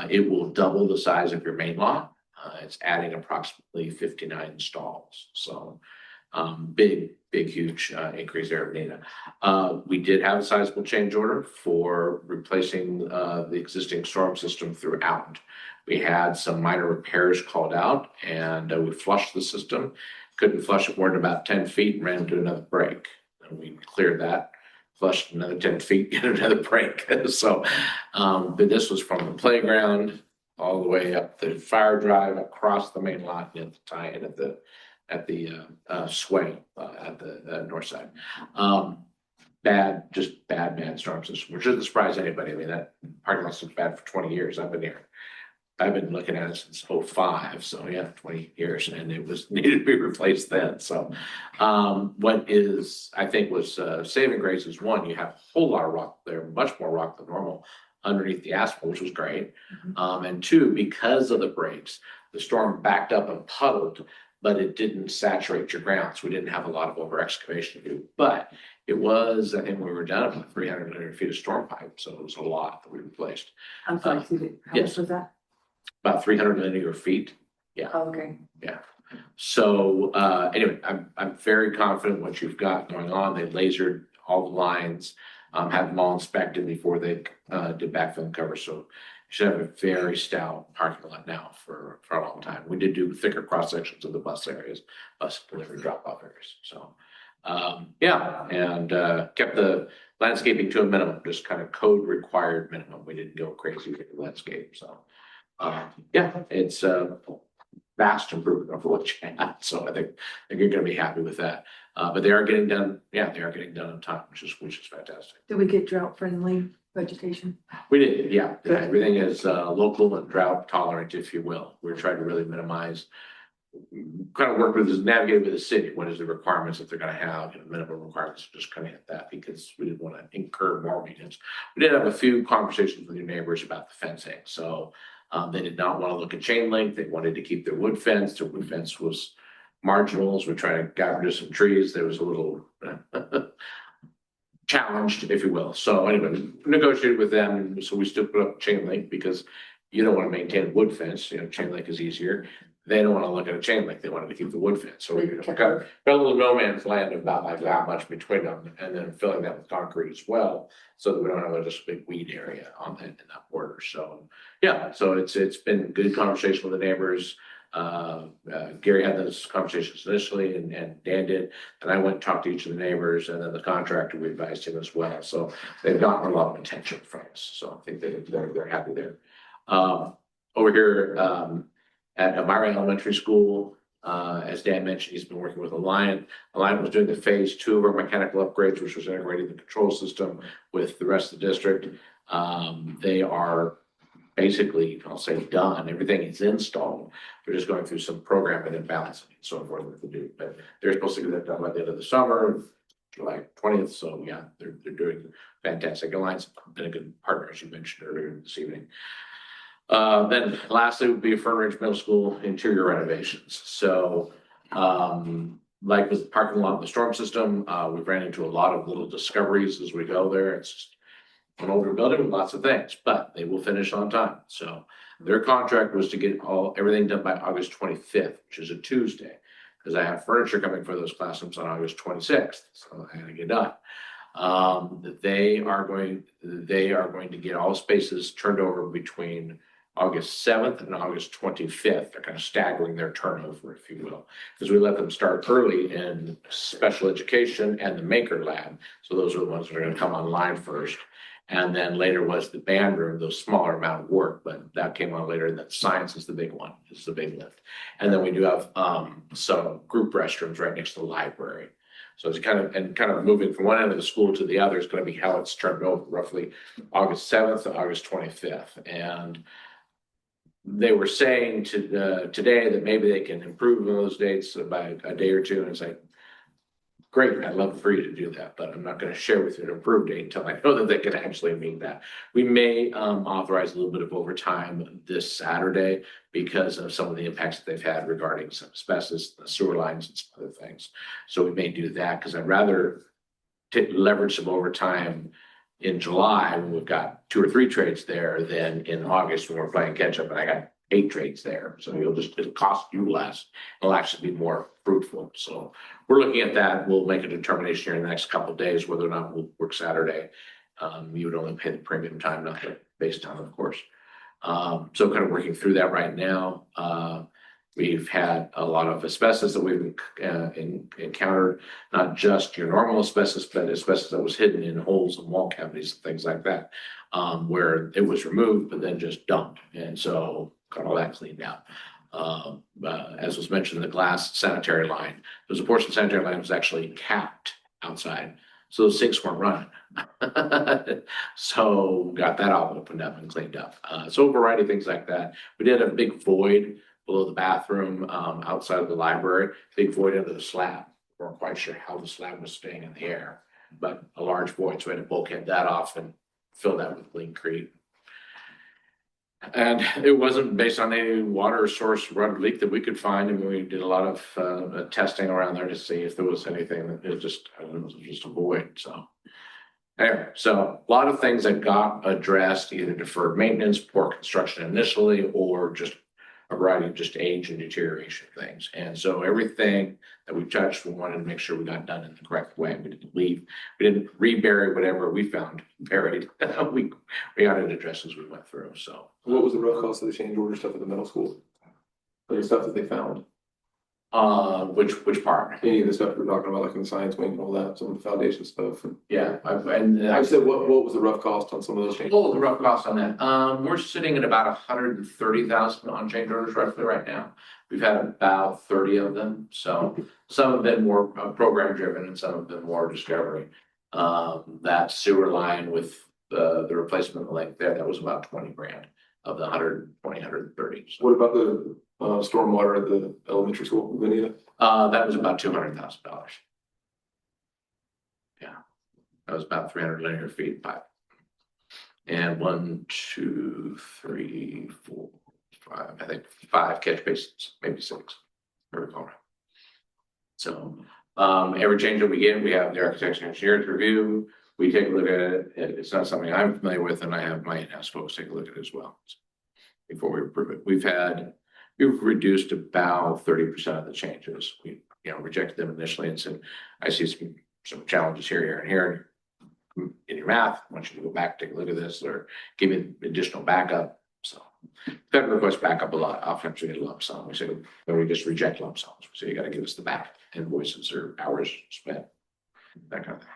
it will double the size of your main lot. It's adding approximately 59 stalls. So big, huge increase there at Nina. We did have a sizable change order for replacing the existing storm system throughout. We had some minor repairs called out and we flushed the system. Couldn't flush it more than about 10 feet and ran into another break. And we cleared that. Flushed another 10 feet, get another break. So, but this was from the playground all the way up the fire drive, across the main lot, and the tie-in at the swing at the north side. Bad storm system, which doesn't surprise anybody. I mean, that parking lot's been bad for 20 years. I've been here. I've been looking at it since 05, so yeah, 20 years, and it was needed to be replaced then. So, what is, I think was saving grace is one, you have a whole lot of rock there, much more rock than normal underneath the asphalt, which was great. And two, because of the breaks, the storm backed up and puddled, but it didn't saturate your ground, so we didn't have a lot of over excavation to do. But it was, I think we were done about 300 linear feet of storm pipe, so it was a lot that we replaced. I'm sorry, Susan, how yes. much was that? About 300 linear feet. Yeah. Oh, okay. Yeah. So anyway, I'm very confident what you've got going on. They lasered all the lines, had them all inspected before they did backfill and cover. So you should have a very stout parking lot now for a long time. We did do thicker cross sections of the bus areas, bus delivery drop off areas. So yeah, and kept the landscaping to a minimum, just kind of code required minimum. We didn't go crazy with the landscape. So yeah, it's vast improvement over what you had. So I think you're going to be happy with that. But they are getting done. Yeah, they are getting done on time, which is fantastic. Did we get drought friendly vegetation? We did, yeah. Everything is local and drought tolerant, if you will. We're trying to really minimize, kind of work with this, navigate with the city. What is the requirements that they're going to have, minimum requirements, just kind of hit that because we didn't want to incur more maintenance. We did have a few conversations with your neighbors about the fencing. So they did not want to look at chain link. They wanted to keep their wood fence. Their wood fence was marginal. We're trying to get rid of some trees. There was a little challenged, if you will. So anyway, we negotiated with them. So we still put up chain link because you don't want to maintain a wood fence. Chain link is easier. They don't want to look at a chain link. They wanted to keep the wood fence. So we got a little no man's land about like that much between them, and then filling that with concrete as well, so that we don't have just a big weed area on that in that border. So yeah, so it's been good conversation with the neighbors. Gary had those conversations initially, and Dan did, and I went and talked to each of the neighbors, and then the contractor, we advised him as well. So they've gotten a lot of attention from us. So I think they're happy there. Over here at Elmira Elementary School, as Dan mentioned, he's been working with Alliant. Alliant was doing the phase 2 of our mechanical upgrades, which was integrating the control system with the rest of the district. They are basically, I'll say, done. Everything is installed. They're just going through some programming and balancing and so forth to do. But they're supposed to get that done by the end of the summer, July 20th. So yeah, they're doing fantastic. Alliance has been a good partner, as you mentioned earlier this evening. Then lastly would be Fern Ridge Middle School interior renovations. So like with the parking lot and the storm system, we've ran into a lot of little discoveries as we go there. It's just an older building with lots of things, but they will finish on time. So their contract was to get everything done by August 25th, which is a Tuesday, because I have furniture coming for those classrooms on August 26th. So I had to get done. They are going to get all spaces turned over between August 7th and August 25th. They're kind of staggering their turnover, if you will, because we let them start early in special education and the maker lab. So those are the ones that are going to come online first. And then later was the band room, those smaller amount of work, but that came on later. And then science is the big one, is the big lift. And then we do have some group restrooms right next to the library. So it's kind of moving from one end of the school to the other is going to be how it's turned over, roughly August 7th to August 25th. And they were saying today that maybe they can improve those dates by a day or two. And it's like, great, I'd love for you to do that, but I'm not going to share with you an approved date until I know that they can actually meet that. We may authorize a little bit of overtime this Saturday because of some of the impacts that they've had regarding some asbestos, the sewer lines and some other things. So we may do that because I'd rather leverage some overtime in July when we've got 2 or 3 trades there than in August when we're playing catch up and I got 8 trades there. So it'll cost you less. It'll actually be more fruitful. So we're looking at that. We'll make a determination here in the next couple of days whether or not we'll work Saturday. You would only pay the premium time, not the base time, of course. So kind of working through that right now. We've had a lot of asbestos that we've encountered, not just your normal asbestos, but asbestos that was hidden in holes and wall cavities and things like that, where it was removed but then just dumped. And so got all that cleaned out. As was mentioned, the glass sanitary line, there's a portion of the sanitary line that was actually capped outside. So those sinks weren't running. So got that all opened up and cleaned up. So a variety of things like that. We did a big void below the bathroom, outside of the library, big void under the slab. We weren't quite sure how the slab was staying in the air, but a large void. So we had to bulkhead that off and fill that with Lincrete. And it wasn't based on any water source run leak that we could find. And we did a lot of testing around there to see if there was anything that it was just a void. So anyway, so a lot of things that got addressed, either deferred maintenance, poor construction initially, or just a variety of just age and deterioration things. And so everything that we touched, we wanted to make sure we got done in the correct way. We didn't leave, we didn't rebury whatever we found buried. we got it addressed as we went through. So What was the rough cost of the change order stuff at the middle school? Like the stuff that they found? which part? Any of the stuff we're talking about, like in the science wing and all that, some of the foundation stuff. Yeah, I said, what was the rough cost on some of those changes? Oh, the rough cost on that. We're sitting at about 130,000 on change orders roughly right now. We've had about 30 of them, so some have been more program driven and some have been more discovery. That sewer line with the replacement of the link there, that was about 20 grand of the 120, 130. So, What about the stormwater at the elementary school, Vinita? that was about $200,000. Yeah, that was about 300 linear feet pipe. And 1, 2, 3, 4, 5, I think 5 catch basins, maybe 6. I recall right. So every change that we get, we have the architects and engineers review. We take a look at it. It's not something I'm familiar with, and I have my in-house folks take a look at it as well before we approve it. We've reduced about 30% of the changes. We rejected them initially and said, I see some challenges here and here in your math. I want you to go back, take a look at this, or give me additional backup. So federal request backup a lot. Oftentimes we get a lump sum. We say, we just reject lump sums. So you got to give us the back invoices or hours spent, that kind of thing.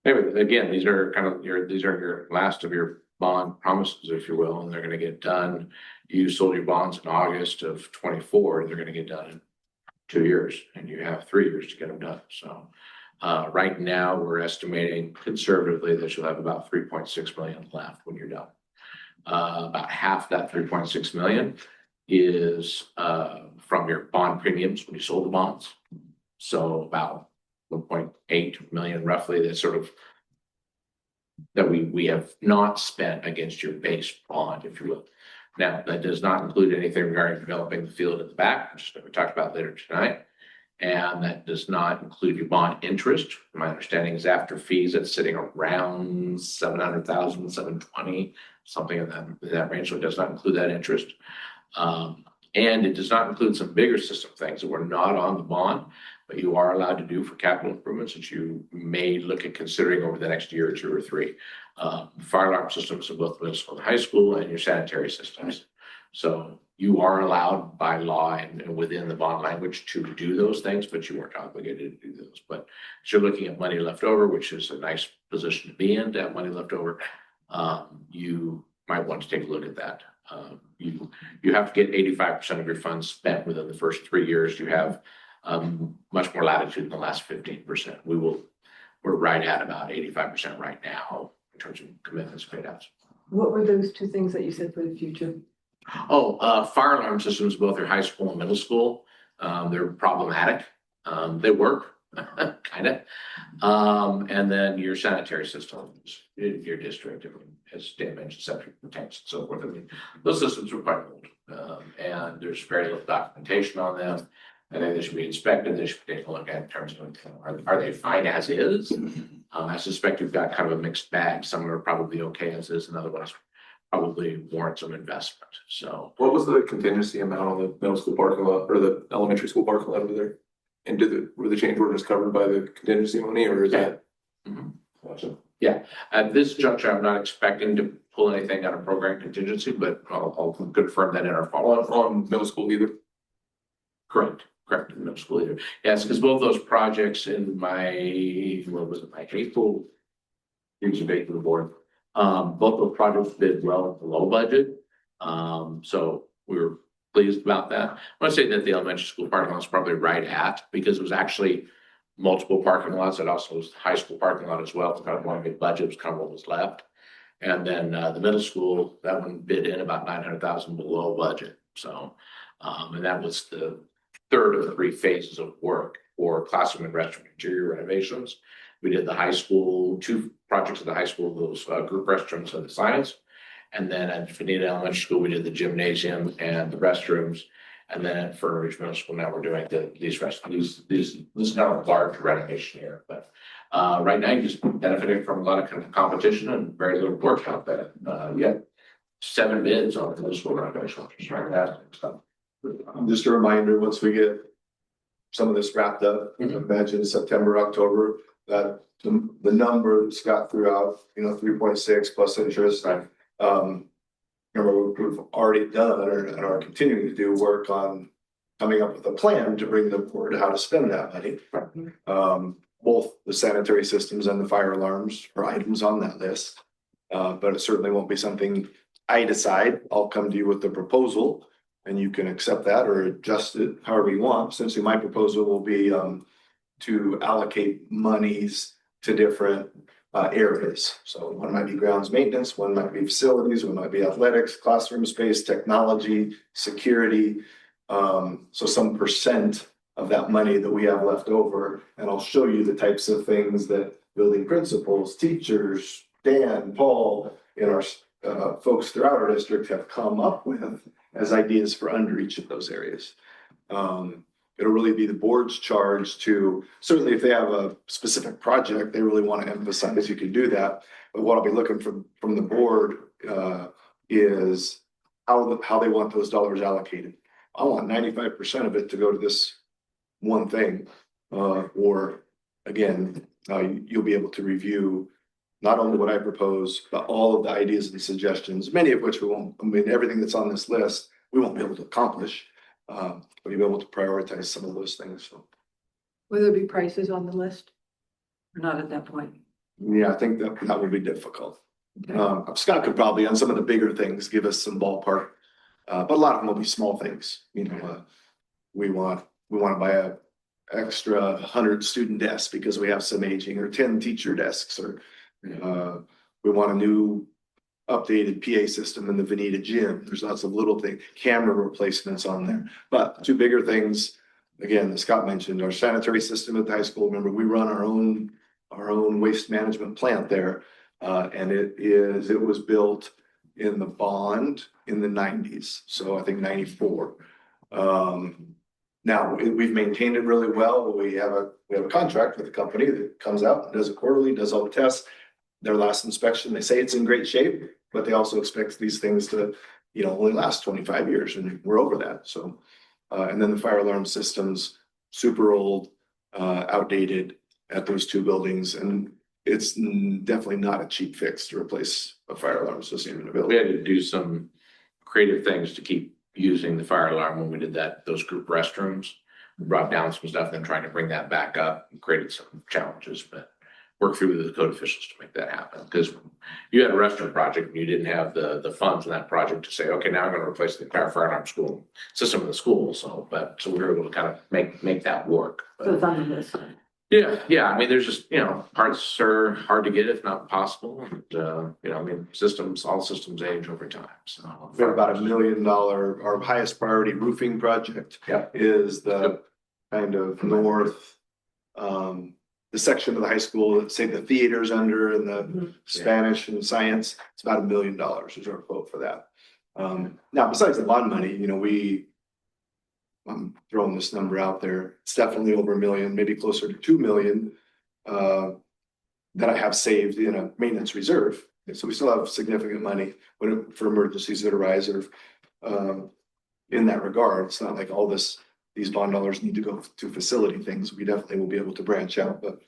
Anyway, again, these are your last of your bond promises, if you will, and they're going to get done. You sold your bonds in August of 24. They're going to get done in 2 years, and you have 3 years to get them done. So right now we're estimating conservatively that you'll have about 3.6 million left when you're done. About half that 3.6 million is from your bond premiums when you sold the bonds. So about 1.8 million roughly, that's sort of that we have not spent against your base bond, if you will. Now, that does not include anything regarding developing the field at the back, which we talked about later tonight. And that does not include your bond interest. My understanding is after fees, it's sitting around 700,000, 720, something in that range. So it does not include that interest. And it does not include some bigger system things that were not on the bond, but you are allowed to do for capital improvements that you may look at considering over the next year or 2 or 3. Fire alarm systems in both middle school and high school, and your sanitary systems. So You are allowed by law and within the bond language to do those things, but you weren't obligated to do those. But if you're looking at money left over, which is a nice position to be in, to have money left over, you might want to take a look at that. You have to get 85% of your funds spent within the first 3 years. You have much more latitude in the last 15%. We're right at about 85% right now in terms of commitments paid out. What were those two things that you said for the future? Fire alarm systems, both are high school and middle school. They're problematic. They work, kind of. And then your sanitary systems in your district has damaged septic tanks and so forth. I mean, those systems are quite old, and there's very little documentation on them. I think they should be inspected. They should be taken a look at in terms of are they fine as is? I suspect you've got kind of a mixed bag. Some are probably okay as is, and other ones probably warrant some investment. So, What was the contingency amount on the middle school parking lot or the elementary school parking lot over there? And were the change orders covered by the contingency money, or is that? Gotcha. At this juncture, I'm not expecting to pull anything out of program contingency, but I'll confirm that in our follow-up. On middle school either? Correct, in middle school either. Yes, because both those projects in my April, here's a date for the board. Both those projects did well below budget. So we were pleased about that. I want to say that the elementary school parking lot is probably right at, because it was actually multiple parking lots. It also was the high school parking lot as well. It's kind of one big budget. It was kind of what was left. And then the middle school, that one bid in about 900,000 below budget. So, and that was the third of the 3 phases of work for classroom and restroom interior renovations. We did the high school, 2 projects at the high school, those group restrooms and the science. And then at Fanita Elementary School, we did the gymnasium and the restrooms. And then at Fern Ridge Middle School, now we're doing these restrooms. This is not a large renovation here, but right now you're just benefiting from a lot of competition and very little work out there. Yet 7 bids on the middle school renovation, which is fantastic stuff. Just a reminder, once we get some of this wrapped up, imagine September, October, that the number Scott threw out, 3.6 plus interest. Right. Remember, we've already done and are continuing to do work on coming up with a plan to bring the board how to spend that money. Both the sanitary systems and the fire alarms are items on that list. But it certainly won't be something I decide. I'll come to you with the proposal and you can accept that or adjust it however you want. Essentially, my proposal will be to allocate monies to different areas. So one might be grounds maintenance, one might be facilities, one might be athletics, classroom space, technology, security. So some percent of that money that we have left over, and I'll show you the types of things that building principals, teachers, Dan, Paul, and our folks throughout our district have come up with as ideas for under each of those areas. It'll really be the board's charge to, certainly if they have a specific project, they really want to emphasize you can do that. But what I'll be looking from the board is how they want those dollars allocated. I want 95% of it to go to this one thing. Or again, you'll be able to review not only what I propose, but all of the ideas and suggestions, many of which we won't, everything that's on this list, we won't be able to accomplish. But you'll be able to prioritize some of those things. So, Will there be prices on the list? Or not at that point? yeah, I think that would be difficult. Okay. Scott could probably on some of the bigger things give us some ballpark, but a lot of them will be small things. We want to buy a extra 100 student desks because we have some aging, or 10 teacher desks, or we want a new updated PA system in the Veneta gym. There's lots of little things, camera replacements on there. But 2 bigger things, again, as Scott mentioned, our sanitary system at the high school. Remember, we run our own waste management plant there. And it was built in the bond in the 90s. So I think 94. Now we've maintained it really well. We have a contract with a company that comes out and does it quarterly, does all the tests. Their last inspection, they say it's in great shape, but they also expect these things to, only last 25 years, and we're over that. So, and then the fire alarm systems, super old, outdated at those 2 buildings, and it's definitely not a cheap fix to replace a fire alarm system in a building. We had to do some creative things to keep using the fire alarm when we did those group restrooms. We brought down some stuff and then trying to bring that back up and created some challenges, but work through with the code officials to make that happen. Because you had a restroom project and you didn't have the funds in that project to say, okay, now I'm going to replace the entire fire alarm school system in the school. So we were able to kind of make that work. But, So it's on the list. yeah. I mean, there's just, parts are hard to get, if not possible. And, all systems age over time. So We have about $1 million, our highest priority roofing project. Yeah. Is the kind of north, the section of the high school that say the theater's under and the Spanish and science. It's about $1 million is our quote for that. Now, besides the bond money, I'm throwing this number out there. It's definitely over $1 million, maybe closer to $2 million, that I have saved in a maintenance reserve. And so we still have significant money for emergencies that arise or, in that regard. It's not like these bond dollars need to go to facility things. We definitely will be able to branch out, but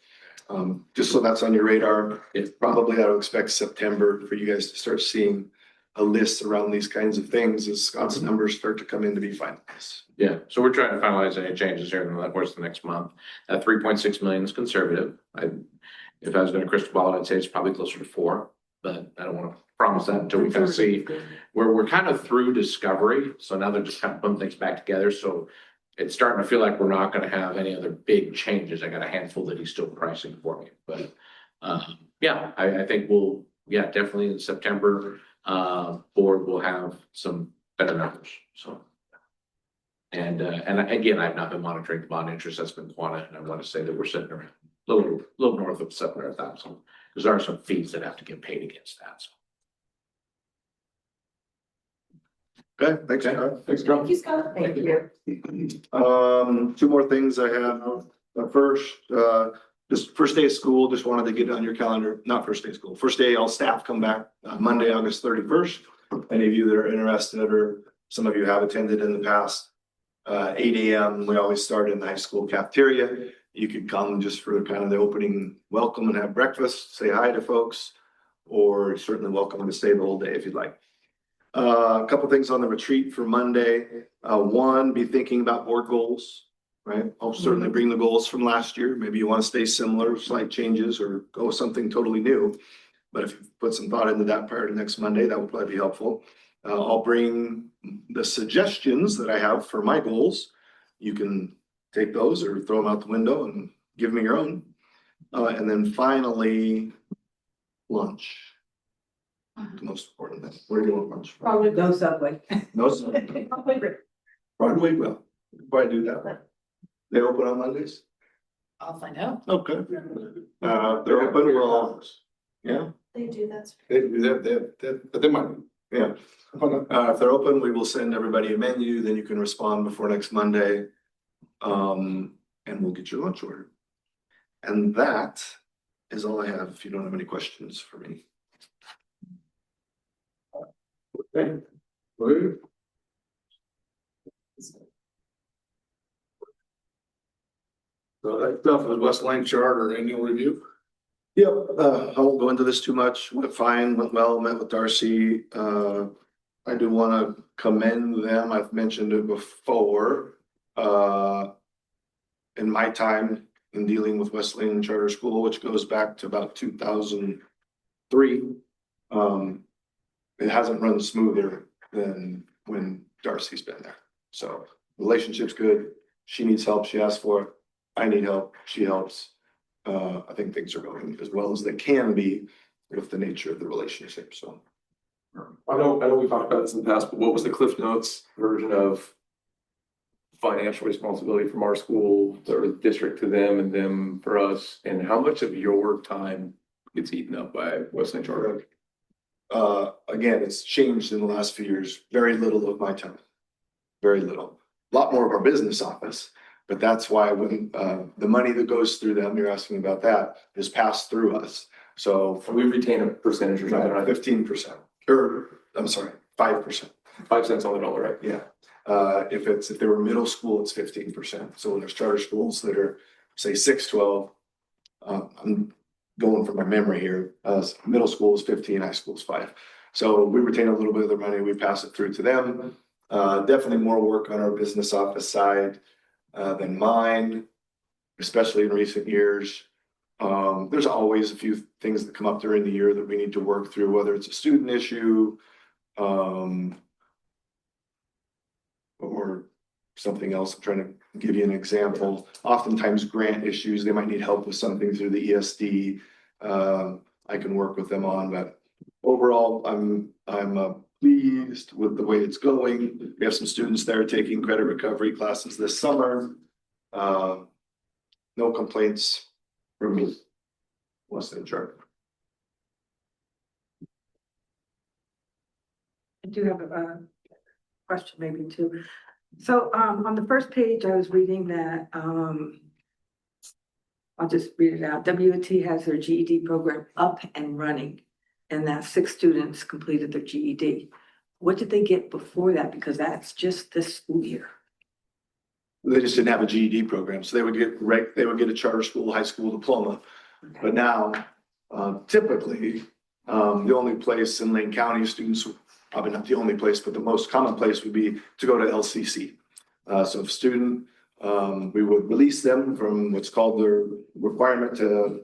just so that's on your radar, probably I would expect September for you guys to start seeing a list around these kinds of things as Scott's numbers start to come in to be finalized. yeah, so we're trying to finalize any changes here in the course of the next month. That 3.6 million is conservative. If I was going to crystal ball, I'd say it's probably closer to 4, but I don't want to promise that until we kind of see. We're kind of through discovery, so now they're just kind of putting things back together. So it's starting to feel like we're not going to have any other big changes. I got a handful that he's still pricing for me, but I think definitely in September, board will have some better numbers. So, and again, I've not been monitoring the bond interest. That's been Quanta, and I want to say that we're sitting around a little north of 700,000. Because there are some fees that have to get paid against that. So. Okay, thanks, Scott. Thanks, John. Thank you, Scott. Thank you. 2 more things I have. First, just first day of school, just wanted to get it on your calendar, not first day of school, first day all staff come back Monday, August 31st. Any of you that are interested or some of you have attended in the past, 8 a.m. We always start in the high school cafeteria. You could come just for kind of the opening welcome and have breakfast, say hi to folks, or certainly welcome to stay the whole day if you'd like. A couple things on the retreat for Monday. One, be thinking about board goals, right? I'll certainly bring the goals from last year. Maybe you want to stay similar, slight changes, or go with something totally new. But if you put some thought into that prior to next Monday, that would probably be helpful. I'll bring the suggestions that I have for my goals. You can take those or throw them out the window and give me your own. And then finally, lunch. The most important thing. Where do you want lunch? Probably No subway. No, Broadway, well, why do that? They open on Mondays? I'll find out. Okay. They're open, well, yeah, They do, that's. they might, yeah. If they're open, we will send everybody a menu, then you can respond before next Monday. And we'll get your lunch order. And that is all I have, if you don't have any questions for me. Okay. So that stuff was West Lane Charter annual review? Yep, I won't go into this too much. Went fine, went well, met with Darcy. I do want to commend them. I've mentioned it before. In my time in dealing with West Lane Charter School, which goes back to about 2003, it hasn't run smoother than when Darcy's been there. So relationship's good. She needs help. She asks for it. I need help. She helps. I think things are going as well as they can be with the nature of the relationship. So I know we talked about this in the past, but what was the Cliff Notes version of financial responsibility from our school or district to them and them for us? And how much of your time gets eaten up by Wesleyan Charter? Again, it's changed in the last few years. Very little of my time. Very little. A lot more of our business office. But that's why when the money that goes through them, you're asking about that, is passed through us. So We retain a percentage or something, right? 15%, or I'm sorry, 5%. 5 cents on the dollar, right? Yeah. If they were middle school, it's 15%. So when there's charter schools that are, say, 6-12, I'm going from my memory here. Middle school is 15, high school is 5. So we retain a little bit of their money. We pass it through to them. Definitely more work on our business office side than mine, especially in recent years. There's always a few things that come up during the year that we need to work through, whether it's a student issue, or something else. I'm trying to give you an example. Oftentimes grant issues, they might need help with something through the ESD. I can work with them on, but overall, I'm pleased with the way it's going. We have some students there taking credit recovery classes this summer. No complaints from me. Less than chart. I do have a question maybe too. So on the first page, I was reading that I'll just read it out. WT has their GED program up and running, and that 6 students completed their GED. What did they get before that? Because that's just this school year. They just didn't have a GED program, so they would get a charter school, high school diploma. Okay. But now, typically, the only place in Lane County students, probably not the only place, but the most common place would be to go to LCC. So if student, we would release them from what's called their requirement to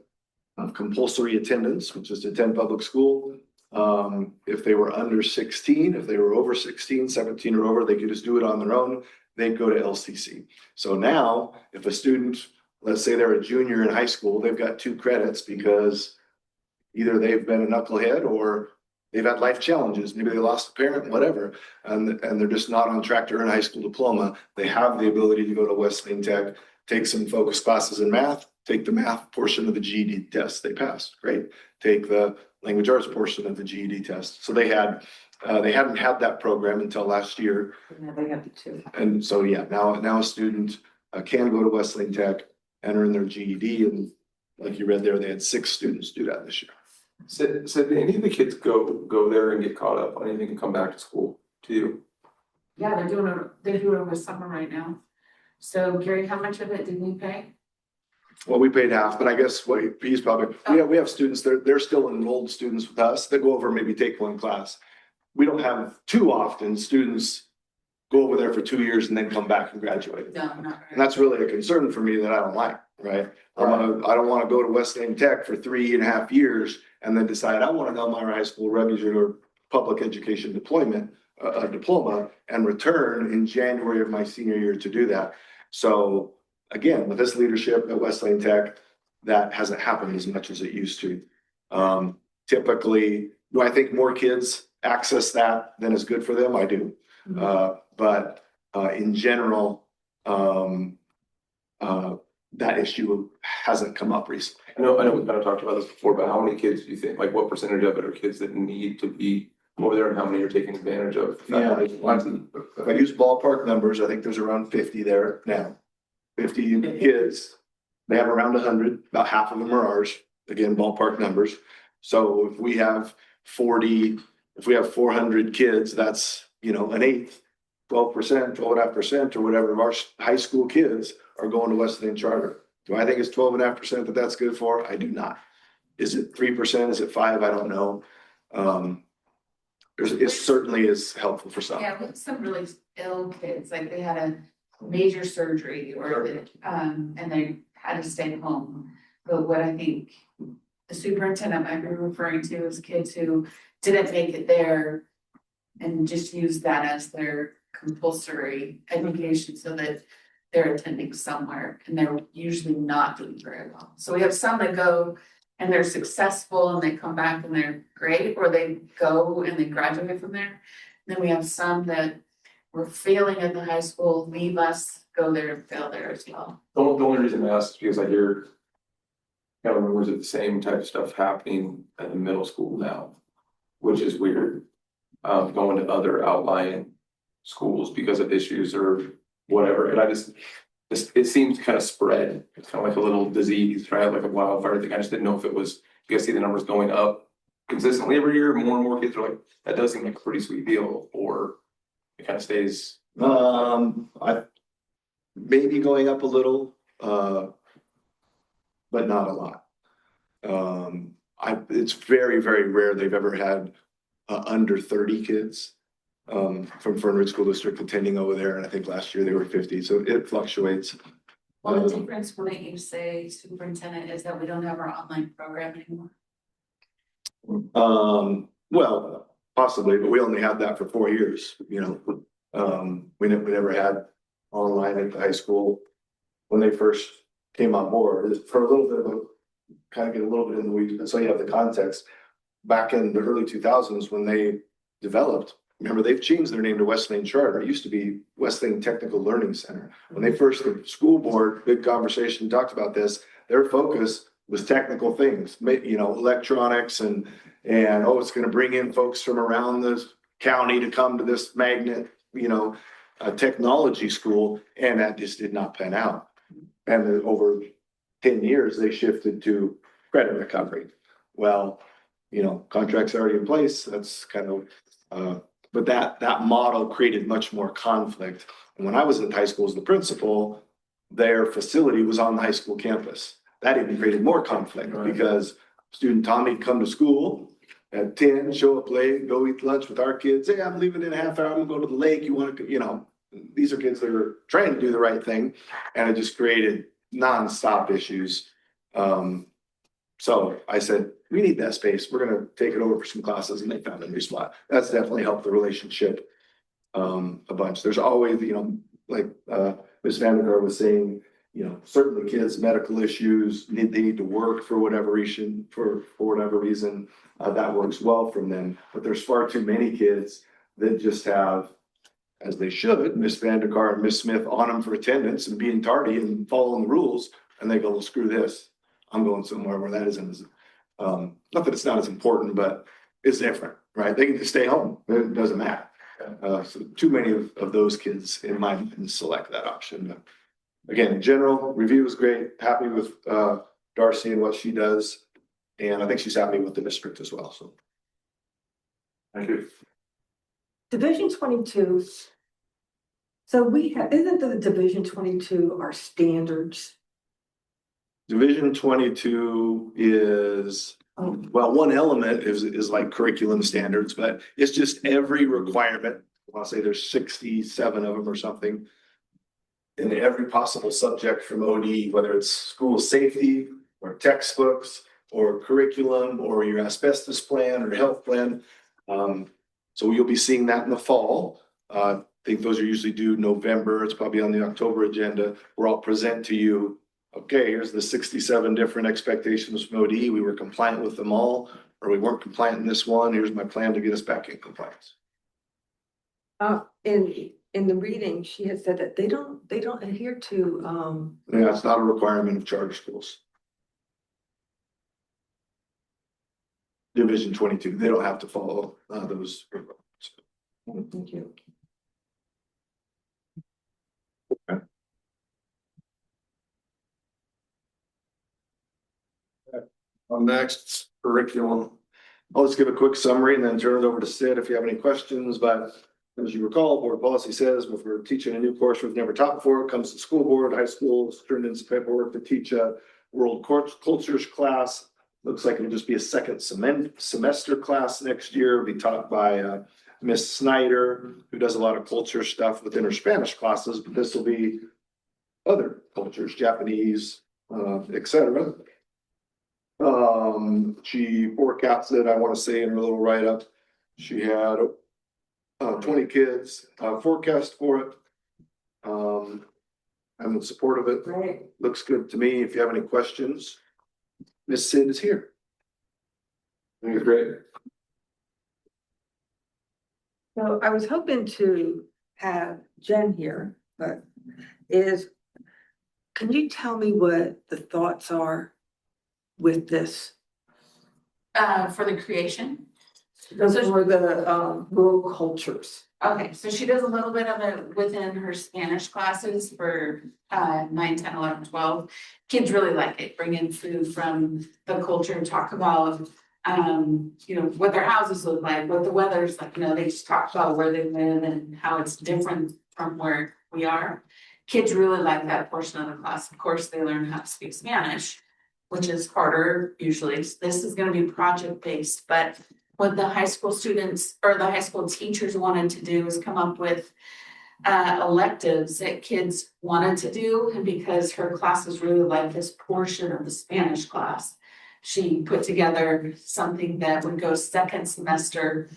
compulsory attendance, which is to attend public school. If they were under 16, if they were over 16, 17 or over, they could just do it on their own. They'd go to LCC. So now, if a student, let's say they're a junior in high school, they've got 2 credits because either they've been a knucklehead or they've had life challenges. Maybe they lost a parent, whatever, and they're just not on track to earn a high school diploma. They have the ability to go to West Lane Tech, take some focused classes in math, take the math portion of the GED test. They passed, great. Take the language arts portion of the GED test. So they hadn't had that program until last year. Now they have the 2. And so, yeah, now a student can go to West Lane Tech and earn their GED. And like you read there, they had 6 students do that this year. So did any of the kids go there and get caught up on anything and come back to school to you? Yeah, they're doing it over summer right now. So Gary, how much of it did we pay? Well, we paid half, but I guess what he's probably, we have students, they're still enrolled students with us that go over, maybe take 1 class. We don't have too often students go over there for 2 years and then come back and graduate. No, not And that's really a concern for me that I don't like, right? I don't want to go to West Lane Tech for 3.5 years and then decide I want an Elmira High School revision or public education deployment, a diploma, and return in January of my senior year to do that. So again, with this leadership at West Lane Tech, that hasn't happened as much as it used to. Typically, do I think more kids access that than is good for them? I do. But in general, that issue hasn't come up recently. I know we kind of talked about this before, but how many kids do you think, like what percentage of it are kids that need to be over there and how many are taking advantage of? Yeah, if I use ballpark numbers, I think there's around 50 there now. 50 kids, they have around 100, about half of them are ours, again, ballpark numbers. So if we have 400 kids, that's, an eighth, 12%, 12.5% or whatever of our high school kids are going to West Lane Charter. Do I think it's 12.5% that's good for? I do not. Is it 3%? Is it 5%? I don't know. It certainly is helpful for some. Yeah, with some really ill kids, like they had a major surgery or and they had to stay home. But what I think the superintendent might be referring to is kids who didn't make it there and just use that as their compulsory education so that they're attending somewhere and they're usually not doing very well. So we have some that go and they're successful and they come back and they're great, or they go and they graduate from there. And then we have some that were failing at the high school, leave us, go there and fail there as well. The only reason I asked is because I hear kind of rumors of the same type of stuff happening at the middle school now, which is weird. Going to other outlying schools because of issues or whatever. And it seems kind of spread. It's kind of like a little disease, right? Like a wildfire thing. I just didn't know if it was, you guys see the numbers going up consistently every year. More and more kids are like, that does seem like a pretty sweet deal, or it kind of stays. I maybe going up a little, but not a lot. It's very, very rare they've ever had under 30 kids. from Fern Ridge School District attending over there, and I think last year they were 50, so it fluctuates. Well, the difference when you say superintendent is that we don't have our online program anymore. Well, possibly, but we only had that for 4 years, you know. We never had online at the high school when they first came on board. For a little bit of a, kind of get a little bit in the weeds, but so you have the context. Back in the early 2000s when they developed, remember they've changed their name to Wesleyan Charter. It used to be Wesleyan Technical Learning Center. When they first, the school board, big conversation, talked about this, their focus was technical things, you know, electronics and oh, it's gonna bring in folks from around the county to come to this magnet, you know, technology school, and that just did not pan out. And then over 10 years, they shifted to credit recovery. Well, you know, contracts already in place, that's kind of, but that model created much more conflict. And when I was in high school as the principal, their facility was on the high school campus. That even created more conflict because student Tommy would come to school at 10, show up late, go eat lunch with our kids. Hey, I'm leaving in a half hour, I'm gonna go to the lake. You wanna, you know, these are kids that are trying to do the right thing. And it just created nonstop issues. So I said, we need that space. We're gonna take it over for some classes, and they found a new spot. That's definitely helped the relationship a bunch. There's always, you know, like Ms. Vandergaard was saying, you know, certainly kids, medical issues, they need to work for whatever reason, for whatever reason, that works well from them. But there's far too many kids that just have, as they should, Ms. Vandergaard and Ms. Smith on them for attendance and being tardy and following the rules, and they go, well, screw this. I'm going somewhere where that isn't as, not that it's not as important, but it's different, right? They can just stay home. It doesn't matter. So too many of those kids in my mind select that option. But again, general review is great. Happy with Darcy and what she does. And I think she's happy with the district as well. So thank you. Division 22. So we have, isn't the Division 22 our standards? Division 22 is, well, one element is like curriculum standards, but it's just every requirement. I'll say there's 67 of them or something. In every possible subject from OD, whether it's school safety or textbooks or curriculum or your asbestos plan or health plan. So you'll be seeing that in the fall. I think those are usually due November. It's probably on the October agenda, where I'll present to you, okay, here's the 67 different expectations from OD. We were compliant with them all, or we weren't compliant in this one. Here's my plan to get us back in compliance. In the reading, she had said that they don't adhere to, Yeah, it's not a requirement of charter schools. Division 22, they don't have to follow those requirements. thank you. Next, curriculum. I'll just give a quick summary and then turn it over to Sid if you have any questions. But as you recall, board policy says if we're teaching a new course we've never taught before, it comes to school board, high schools, turned in some paperwork to teach a world cultures class. Looks like it'll just be a second semester class next year. It'll be taught by Miss Snyder, who does a lot of culture stuff within her Spanish classes, but this will be other cultures, Japanese, etc. She forecasted, I want to say in her little write-up, she had 20 kids forecast for it. I'm in support of it. Right. Looks good to me. If you have any questions, Miss Sid is here. I think it's great. So I was hoping to have Jen here, but can you tell me what the thoughts are with this? For the creation. For the rural cultures. Okay, so she does a little bit of it within her Spanish classes for 9, 10, 11, 12. Kids really like it, bring in food from the culture, talk about you know, what their houses look like, what the weather's like, you know, they just talk about where they live and how it's different from where we are. Kids really like that portion of the class. Of course, they learn how to speak Spanish, which is harder usually. This is gonna be project-based, but what the high school students or the high school teachers wanted to do is come up with electives that kids wanted to do, and because her classes really liked this portion of the Spanish class, she put together something that would go second semester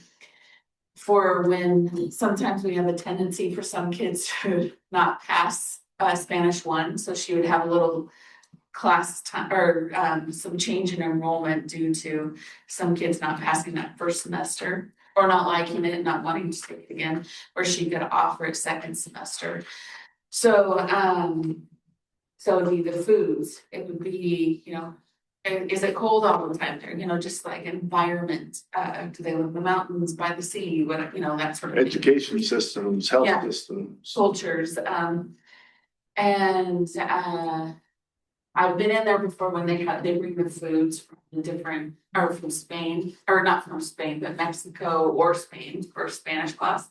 for when sometimes we have a tendency for some kids to not pass Spanish 1, so she would have a little class time or some change in enrollment due to some kids not passing that first semester or not liking it, not wanting to take it again, where she could offer it second semester. So so it'd be the foods, it would be, you know, is it cold all the time there, you know, just like environment, do they live in the mountains, by the sea, what, you know, that sort of thing. Education systems, health Yeah. systems. Cultures, and I've been in there before when they bring the foods from the different, or from Spain, or not from Spain, but Mexico or Spain for Spanish class.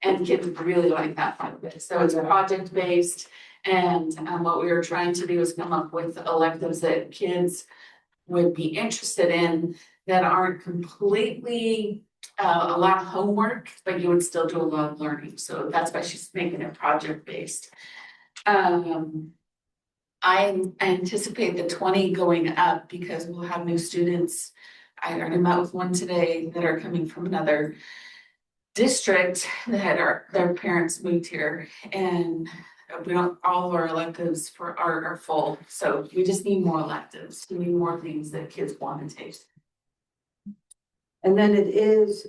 And kids really like that part of it. So it's project based. And what we were trying to do is come up with electives that kids would be interested in that aren't completely a lot of homework, but you would still do a lot of learning. So that's why she's making it project based. I anticipate the 20 going up because we'll have new students. I already met with one today that are coming from another district that their parents moved here, and we don't, all of our electives are full. So we just need more electives. We need more things that kids want to take. And then it is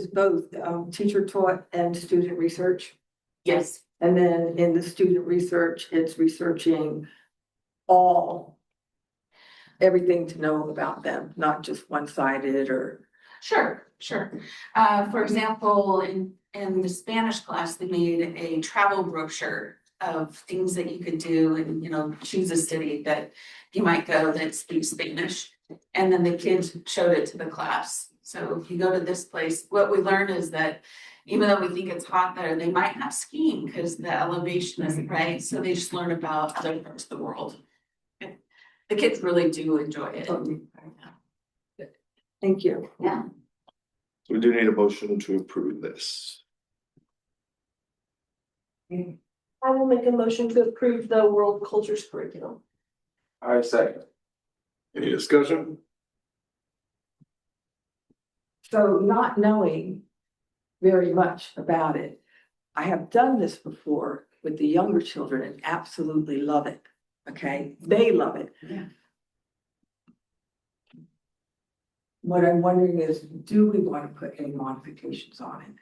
both teacher taught and student research. Yes. And then in the student research, it's researching everything to know about them, not just one-sided or. Sure. For example, in the Spanish class, they made a travel brochure of things that you could do and, you know, choose a city that you might go that speaks Spanish. And then the kids showed it to the class. So if you go to this place, what we learned is that even though we think it's hot there, they might have skiing because the elevation isn't right. So they just learn about other parts of the world. The kids really do enjoy it. Thank you. Yeah. So we do need a motion to approve this. I will make a motion to approve the world cultures curriculum. I second. Any discussion? So not knowing very much about it, I have done this before with the younger children and absolutely love it. Okay, they love it. Yeah. What I'm wondering is, do we want to put any modifications on it?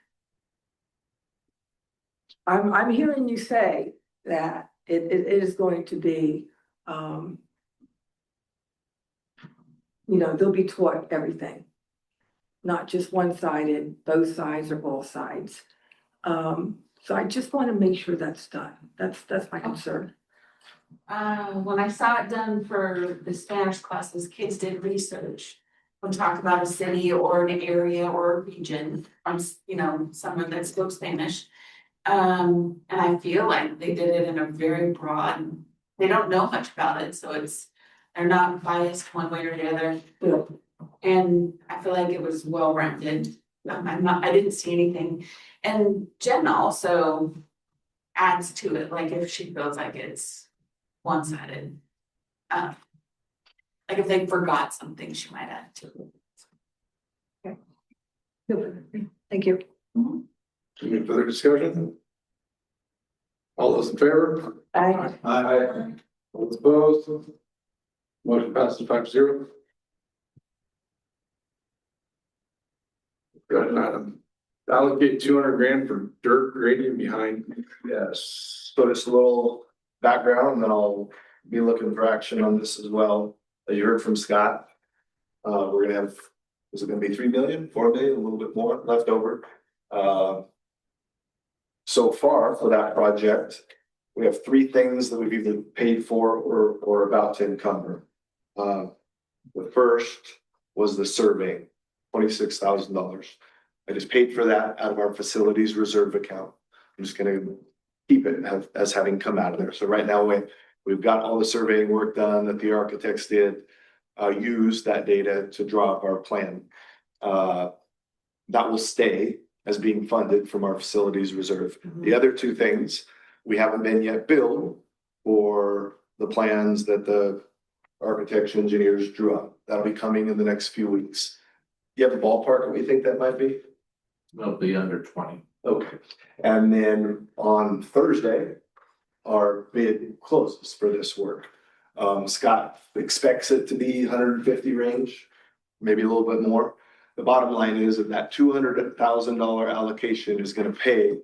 I'm hearing you say that it is going to be, you know, they'll be taught everything. Not just one-sided, both sides or all sides. So I just want to make sure that's done. That's my concern. When I saw it done for the Spanish classes, kids did research. We talked about a city or an area or a region from, you know, someone that spoke Spanish. And I feel like they did it in a very broad, they don't know much about it, so they're not biased one way or the other. And I feel like it was well-rounded. I didn't see anything. And Jen also adds to it, like if she feels like it's one-sided. Like if they forgot something, she might add to it. Thank you. Any further discussion? All those in favor? Aye. Aye. All those opposed? Motion passes 5-0. Got an item. Allocate 200 grand for dirt grading behind. Yes, so just a little background, and then I'll be looking for action on this as well. As you heard from Scott, we're gonna have, is it gonna be 3 million, 4 million, a little bit more left over? So far for that project, we have 3 things that we've either paid for or about to encumber. The first was the survey, $26,000. I just paid for that out of our facilities reserve account. I'm just gonna keep it as having come out of there. So right now we've got all the surveying work done that the architects did, use that data to draw up our plan. that will stay as being funded from our facilities reserve. The other two things, we haven't been yet billed for the plans that the architects, engineers drew up. That'll be coming in the next few weeks. You have a ballpark what we think that might be? It'll be under 20. Okay, and then on Thursday, our bid closes for this work. Scott expects it to be 150 range, maybe a little bit more. The bottom line is that $200,000 allocation is gonna pay,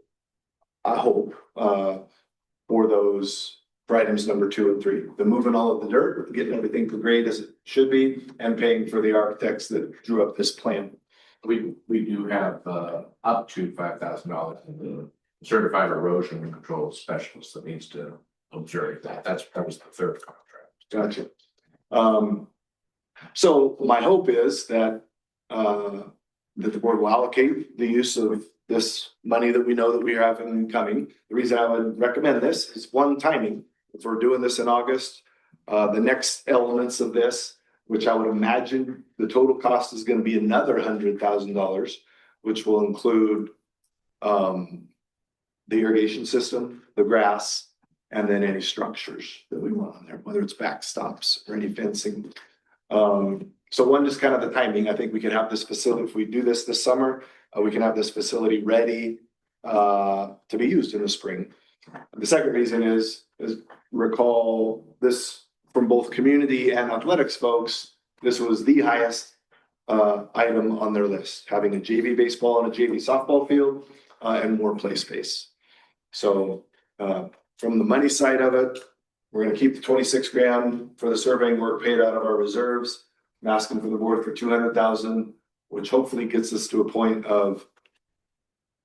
I hope, for those, for items number 2 and 3. The moving all of the dirt, getting everything to grade as it should be, and paying for the architects that drew up this plan. We do have up to $5,000 in the certified erosion control specialist that needs to observe that. That was the third contract. Gotcha. So my hope is that the board will allocate the use of this money that we know that we have incoming. The reason I would recommend this is one, timing. If we're doing this in August, the next elements of this, which I would imagine the total cost is going to be another $100,000, which will include the irrigation system, the grass, and then any structures that we want on there, whether it's backstops or any fencing. So one, just kind of the timing. I think we can have this facility, if we do this summer, we can have this facility ready to be used in the spring. The second reason is recall this from both community and athletics folks, this was the highest item on their list, having a JV baseball and a JV softball field and more play space. So from the money side of it, we're gonna keep the 26 grand for the surveying work paid out of our reserves. I'm asking for the board for 200,000, which hopefully gets us to a point of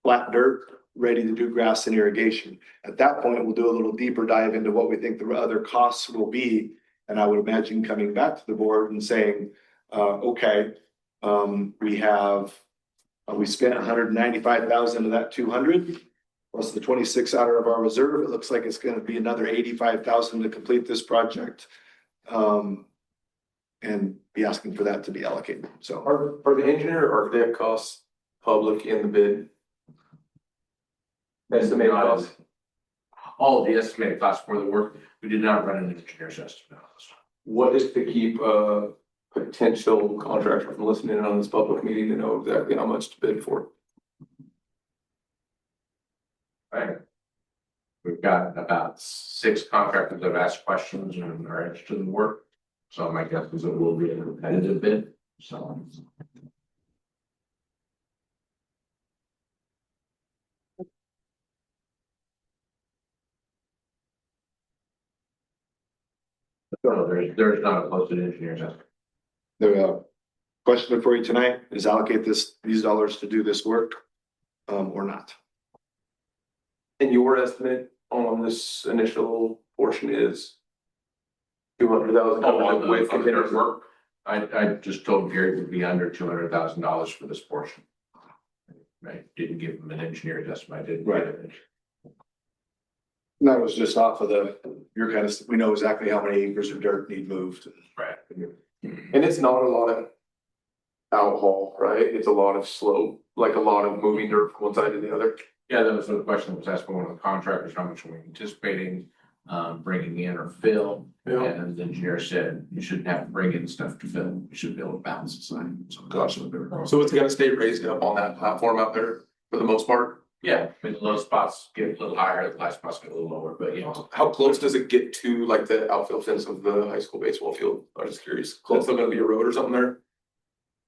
flat dirt, ready to do grass and irrigation. At that point, we'll do a little deeper dive into what we think the other costs will be. And I would imagine coming back to the board and saying, okay, we spent 195,000 of that 200 plus the 26 out of our reserve. It looks like it's going to be another 85,000 to complete this project. And be asking for that to be allocated. So Are the engineer or architect costs public in the bid? Estimated costs? All the estimated costs for the work, we did not run an engineer's estimate. What is to keep a potential contractor from listening in on this public meeting to know exactly how much to bid for? Right. We've got about 6 contractors that have asked questions and are interested in the work. So my guess is it will be a competitive bid, so. No, there's not a posted engineer's estimate. the question for you tonight is allocate these dollars to do this work or not. And your estimate on this initial portion is 200,000 with containers work? I just told Gary it would be under $200,000 for this portion. I didn't give him an engineer's estimate, I didn't. Right. And that was just off of your kind of, we know exactly how many acres of dirt need moved. Right. And it's not a lot of outhaul, right? It's a lot of slope, like a lot of moving dirt from one side to the other. Yeah, that was the question that was asked by one of the contractors, how much are we anticipating bringing in or fill? Yeah. And the engineer said, you shouldn't have to bring in stuff to fill, you should be able to balance the site. So Gotcha. So it's gonna stay raised up on that platform out there for the most part? yeah, I mean, the low spots get a little higher, the high spots get a little lower, but yeah. How close does it get to like the outfield fence of the high school baseball field? I'm just curious. Close, still gonna be a road or something there?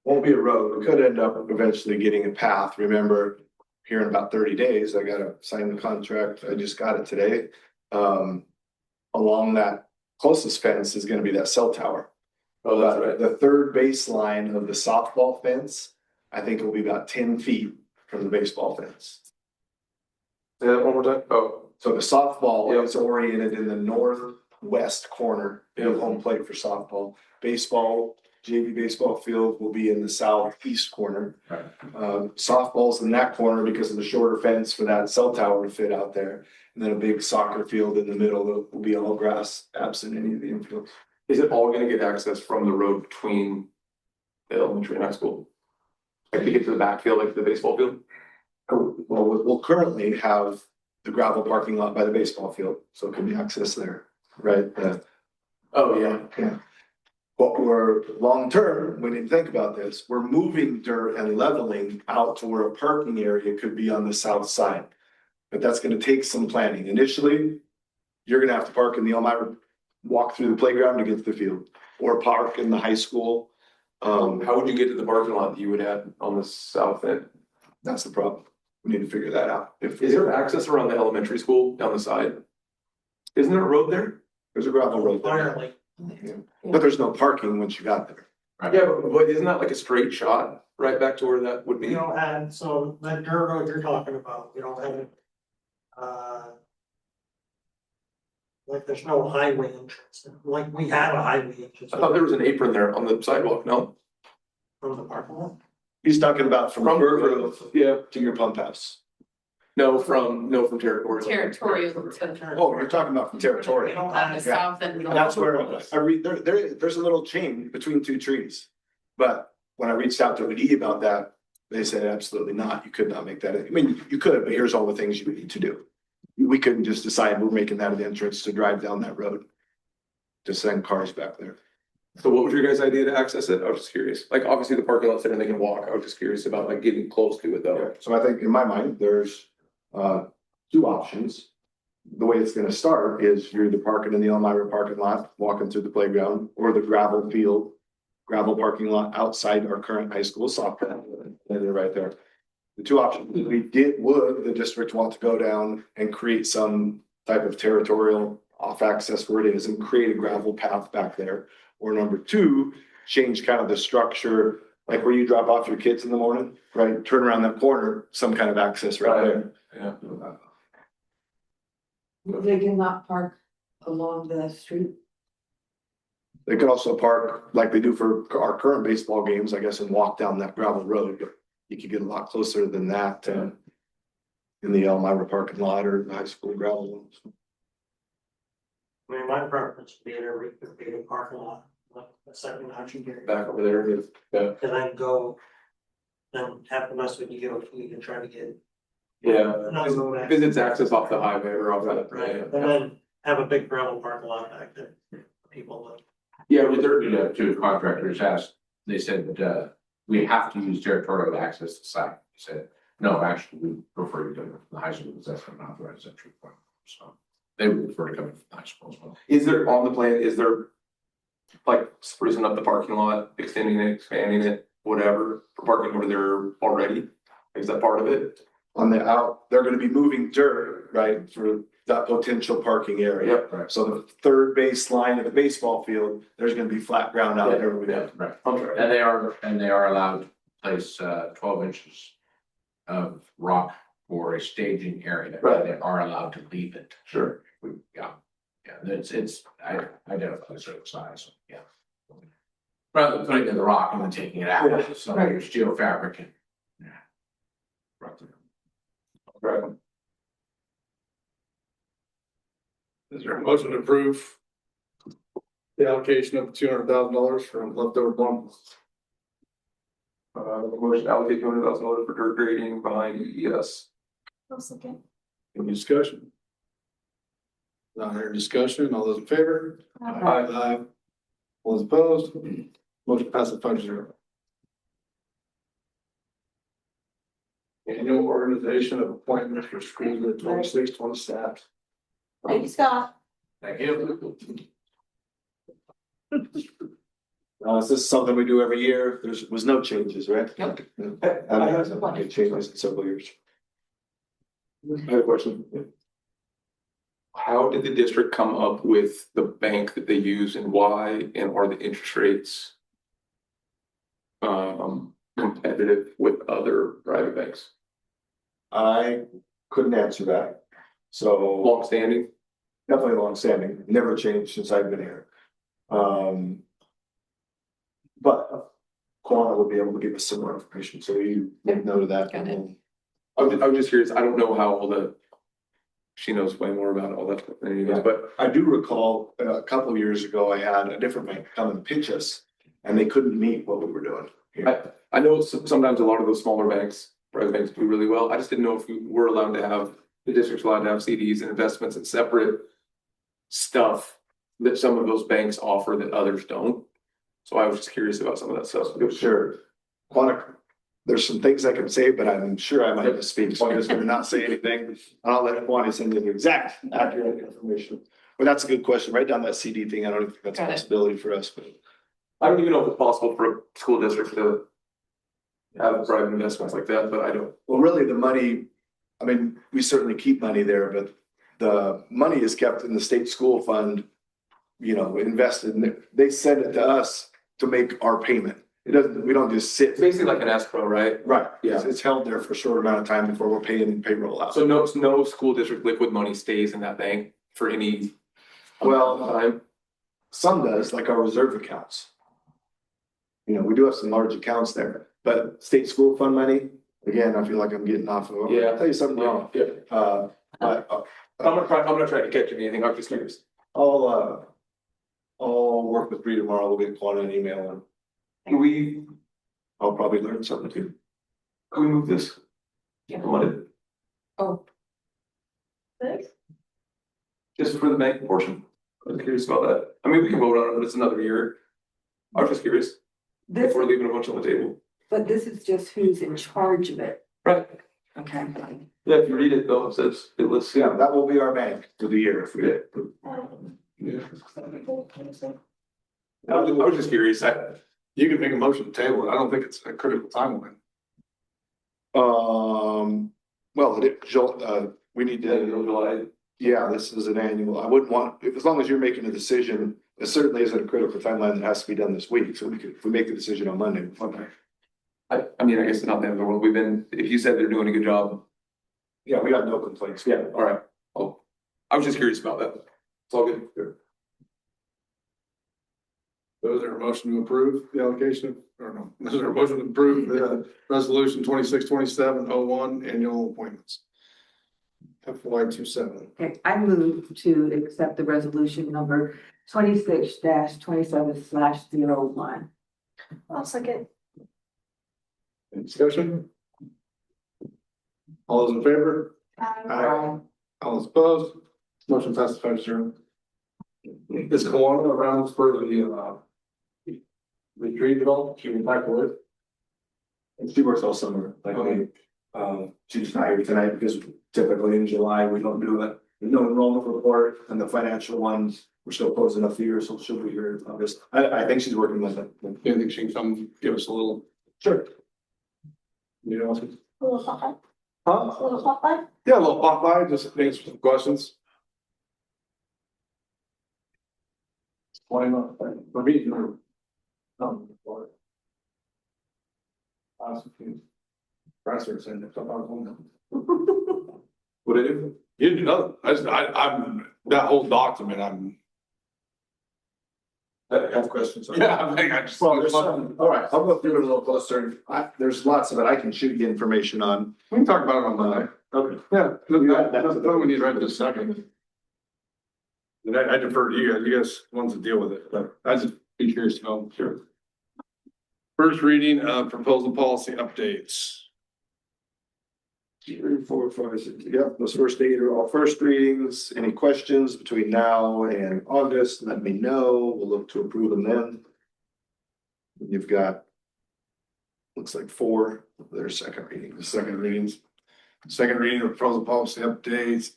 Won't be a road. We could end up eventually getting a path. Remember, here in about 30 days, I gotta sign the contract. I just got it today. Along that closest fence is gonna be that cell tower. Oh, that's right. The third baseline of the softball fence, I think it will be about 10 feet from the baseball fence. Say that one more time. Oh, So the softball Yep. is oriented in the northwest corner of Yep. home plate for softball. Baseball, JV baseball field will be in the southeast corner. Right. Softball's in that corner because of the shorter fence for that cell tower to fit out there. And then a big soccer field in the middle that will be all grass, absent any of the infields. is it all gonna get access from the road between the elementary and high school? Like to get to the backfield, like the baseball field? Well, we'll currently have the gravel parking lot by the baseball field, so it can be accessed there, right? Oh, yeah. But we're, long-term, when you think about this, we're moving dirt and leveling out to where a parking area could be on the south side. But that's gonna take some planning. Initially, you're gonna have to park in the Elmira, walk through the playground to get to the field, or park in the high school. How would you get to the parking lot that you would have on the south end? That's the problem. We need to figure that out. If Is there access around the elementary school down the side? Isn't there a road there? there's a gravel road there, Entirely. but there's no parking once you got there. Yeah, but isn't that like a straight shot right back to where that would We be? don't have, so that dirt road you're talking about, we don't have it. Like there's no highway entrance, like we have a highway entrance. I thought there was an apron there on the sidewalk, no? From the parking lot. He's talking about from Bird Road Yeah, to your pump house. no, from territorial. Territorial to. Oh, you're talking about from We territorial. don't On the have. south end. of the- That's where there's a little chain between two trees. But when I reached out to OD about that, they said absolutely not. You could not make that. I mean, you could, but here's all the things you would need to do. We couldn't just decide we're making that an entrance to drive down that road. To send cars back there. So what was your guys' idea to access it? I was just curious. Like, obviously the parking lot's there and they can walk. I was just curious about like getting close to it though. So I think in my mind, there's two options. The way it's gonna start is you're either parking in the Elmira parking lot, walking through the playground, or the gravel field. Gravel parking lot outside our current high school soccer, and they're right there. The two options, would the district want to go down and create some type of territorial off access where it is and create a gravel path back there? Or number two, change kind of the structure, like where you drop off your kids in the morning, right? Turn around that corner, some kind of access right there. Yeah. They cannot park along the street. They could also park like they do for our current baseball games, I guess, and walk down that gravel road, but you could get a lot closer than that, in the Elmira parking lot or the high school gravel ones. I mean, my preference would be to recreate a parking lot, like a second option here, Back over there, yeah. and then go. Then have the mess with you, we can try to get. Yeah, Another road access. because it's access off the highway or off that. Right, and then have a big gravel parking lot back there, for people live. Yeah, we there, two contractors asked, they said, we have to use territorial to access the site. He said, no, actually, we prefer you to come from the high school because that's an authorized entry point. So they would prefer to come from the high school as well. Is there on the plan, is there like sprucing up the parking lot, extending it, expanding it, whatever, for parking over there already? Is that part of it? On the out, they're gonna be moving dirt, right, for that potential parking area. Yep. Right. So the third base line of the baseball field, there's gonna be flat ground out there. Right. Okay. And they are allowed to place 12 inches of rock for a staging area. Right. They are allowed to leave it. Sure. Yeah, it's identified a certain size, yeah. Rather than putting it in the rock and then taking it out, so there's geofabric and. Yeah. Right there. Right. Is there a motion to approve the allocation of $200,000 from leftover bonds? Motion to allocate $200,000 for dirt grading behind EES. Any discussion? Not here discussion, all those in favor? Aye. All those opposed? Motion passes 5-0. Annual organization of appointments for school year 26-27 staff. Thank you, Scott. Thank you. This is something we do every year. Was no changes, right? Nope. I haven't made changes in several years. I have a question. How did the district come up with the bank that they use and why, and are the interest rates competitive with other private banks? I couldn't answer that. So Long-standing? definitely longstanding, never changed since I've been here. But Quanah would be able to give us some more information, so you make note of that. Got it. I was just curious, I don't know how all the, she knows way more about all that stuff than anyways, but I do recall a couple of years ago, I had a different bank come and pitch us, and they couldn't meet what we were doing. I know sometimes a lot of those smaller banks, private banks do really well. I just didn't know if we were allowed to have, the district's allowed to have CDs and investments and separate stuff that some of those banks offer that others don't. So I was just curious about some of that stuff. Sure. Quantic, there's some things I can say, but I'm sure I might misspeak, so I'm just gonna not say anything. And I'll let Quantic send you the exact accurate information. But that's a good question. Write down that CD thing. I don't think that's a Got it. possibility for us, but. I don't even know if it's possible for a school district to have private investments like that, but I don't. Well, really, the money, I mean, we certainly keep money there, but the money is kept in the state school fund. You know, invested, and they send it to us to make our payment. It doesn't, we don't just sit. It's basically like an escrow, right? Right, Yeah. it's held there for a short amount of time before we're paying payroll out. So no school district liquid money stays in that bank for any. Well, Time. some does, like our reserve accounts. You know, we do have some large accounts there, but state school fund money, again, I feel like I'm getting off of. Yeah. I'll tell you something wrong. Yeah. But, I'm not trying to catch anything. I'm just curious. I'll work with Bree tomorrow. We'll get Quanah an email and I'll probably learn something too. Can we move this? Yeah. Money, Thanks. just for the bank portion. I was curious about that. I mean, we can vote on it, but it's another year. I was just curious if This, we're leaving a bunch on the table. but this is just who's in charge of it. Right. Okay. Yeah, if you read it though, it says, it lists. Yeah, that will be our bank for the year if we get. Yeah. I was just curious. You can make a motion to table it. I don't think it's a critical timeline. Well, we need to, July. yeah, this is an annual, I wouldn't want, if, as long as you're making a decision, it certainly isn't a critical timeline that has to be done this week, so if we make the decision on Monday. Okay. I mean, I guess it's not the end of the world. If you said they're doing a good job. Yeah, we got no complaints. Yeah, all right. I was just curious about that. It's all good. Those are a motion to approve the allocation, or no, those are a motion to approve the resolution 262701 annual appointments. FY 27. Okay, I move to accept the resolution number 26-27/01. I'll second. Any discussion? All those in favor? Aye. All those opposed? Motion passes 5-0. Is Kawana around for the retreat development? She went back to work? And she works all summer, like, she's just not here tonight because typically in July, we don't do it. No enrollment report and the financial ones, we're still closing up the year, so she'll be here in August. I think she's working with it. Do you think she can come give us a little? Sure. You know, A little Popeye. huh? A little Popeye. Yeah, a little pop by, just answer some questions. Why not? For me, no. Pressers and stuff. What did I do? You didn't do nothing. I'm, that whole document, I have questions on yeah, I think I just. Well, there's some, all right, I'll go through it a little closer. There's lots of it I can shoot you information on. We can talk about it on Monday. Okay. Yeah, that's the we need right this second. And I defer to you guys ones that deal with it, but I just be curious to know. Sure. First reading of proposal policy updates. 3, 4, 5, 6. Yep, those first 8 are all first readings. Any questions between now and August, let me know. We'll look to approve them then. You've got, looks like 4, their second readings. Second readings. Second reading of proposal policy updates,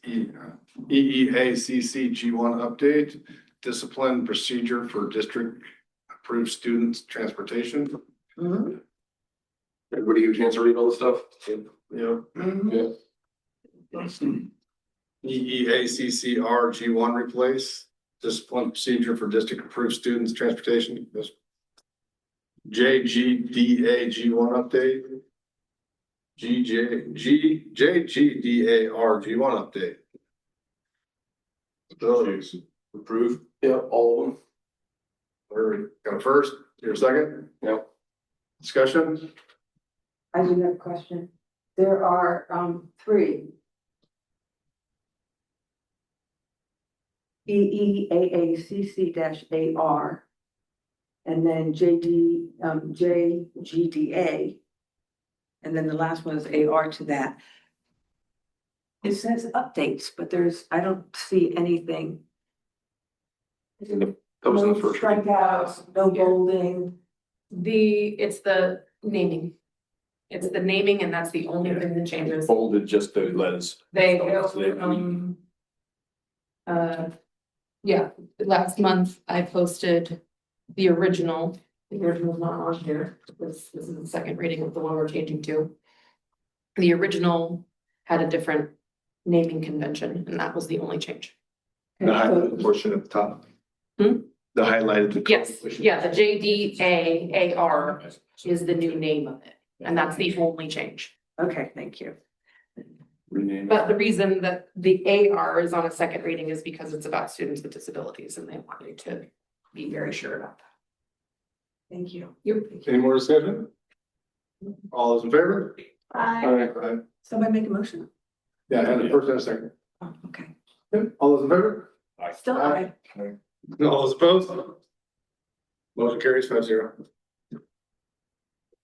EEACC G1 update, discipline procedure for district approved students transportation. Everybody get a chance to read all the stuff? Yeah. Yeah. EEACCR G1 replace, discipline procedure for district approved students transportation. JGDA G1 update. JGDAR G1 update. Those Approve. Yeah, all of them. We're got a first, your second? Yep. Discussion? I do have a question. There are 3. EEAACC-AR. and then JGDA. And then the last one is AR to that. It says updates, but I don't see anything. That was in the first. No strikeouts, no bolding. It's the naming. It's the naming and that's the only thing that changes. Folded just the letters. They So they- go, yeah, last month I posted the original's not on here. This is the second reading of the one we're changing to. The original had a different naming convention and that was the only change. The highlighted portion at the top. Hmm? The highlighted. Yes, yeah, the JDAAR is the new name of it, and that's the only change. Okay, thank you. Rename. But the reason that the AR is on a second reading is because it's about students with disabilities and they want you to be very sure about that. Thank you. Any more discussion? All those in favor? Aye. Somebody make a motion? Yeah, and the first and a second. Oh, okay. Yep. All those in favor? Still aye. All those opposed? Motion carries 5-0.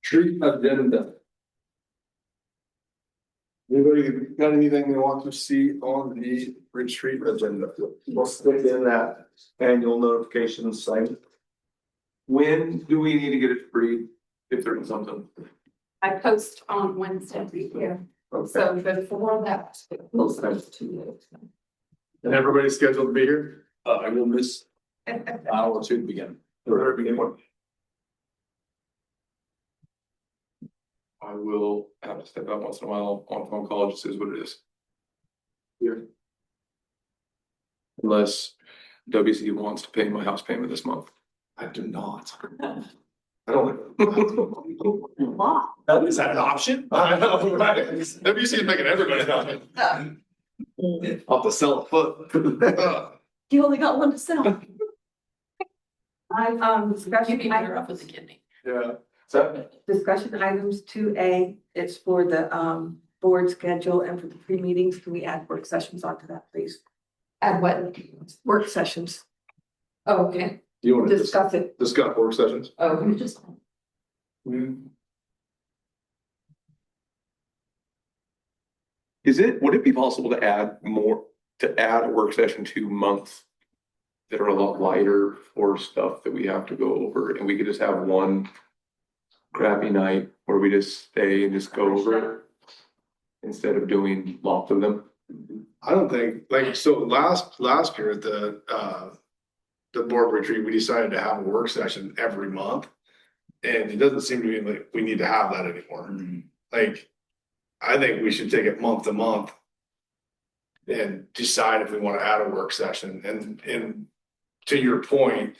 Street agenda. Anybody got anything they want to see on the retreat agenda? We'll stick in that annual notification site. When do we need to get it free, if there is something? I post on Wednesday, yeah, so before that, we'll start to. And everybody's scheduled to be here? I will miss an hour or two to begin. Or begin? I will have to step out once in a while on phone call, just is what it is. Here. Unless WC wants to pay my house payment this month. I do not. I don't. Is that an option? I know, right? WC is making everybody happy. I'll have to sell a foot. You only got one to sell. You'd be better off with a kidney. Yeah. So, Discussion items 2A, it's for the board schedule and for the pre-meetings. Can we add work sessions onto that, please? Add what? Work sessions, Oh, okay. you want to discuss it. discuss work sessions? Oh, just. Would it be possible to add a work session to months that are a lot lighter for stuff that we have to go over, and we could just have one crappy night where we just stay and just go over it instead of doing lots of them? I don't think, like, so last year at the board retreat, we decided to have a work session every month. And it doesn't seem to be like we need to have that anymore. Like, I think we should take it month to month and decide if we want to add a work session. And to your point,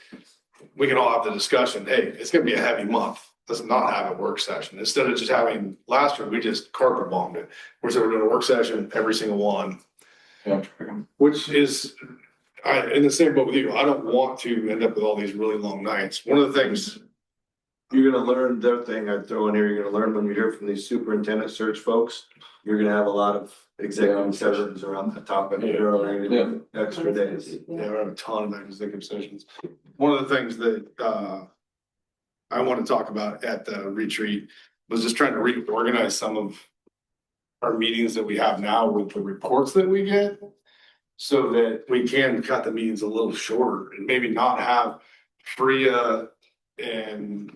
we can all have the discussion, hey, it's gonna be a heavy month. Let's not have a work session. Instead of just having, last year, we just carpet bombed it. We're doing a work session, every single one. Yeah. Which is, in the same boat with you, I don't want to end up with all these really long nights. One of the things. You're gonna learn, the other thing I'd throw in here, you're gonna learn when you hear from these superintendent search folks, you're gonna have a lot of executive sessions around that topic. You're only gonna do extra days. Yeah, we have a ton of executive sessions. One of the things that I want to talk about at the retreat was just trying to reorganize some of our meetings that we have now with the reports that we get, so that we can cut the meetings a little shorter and maybe not have Freya and,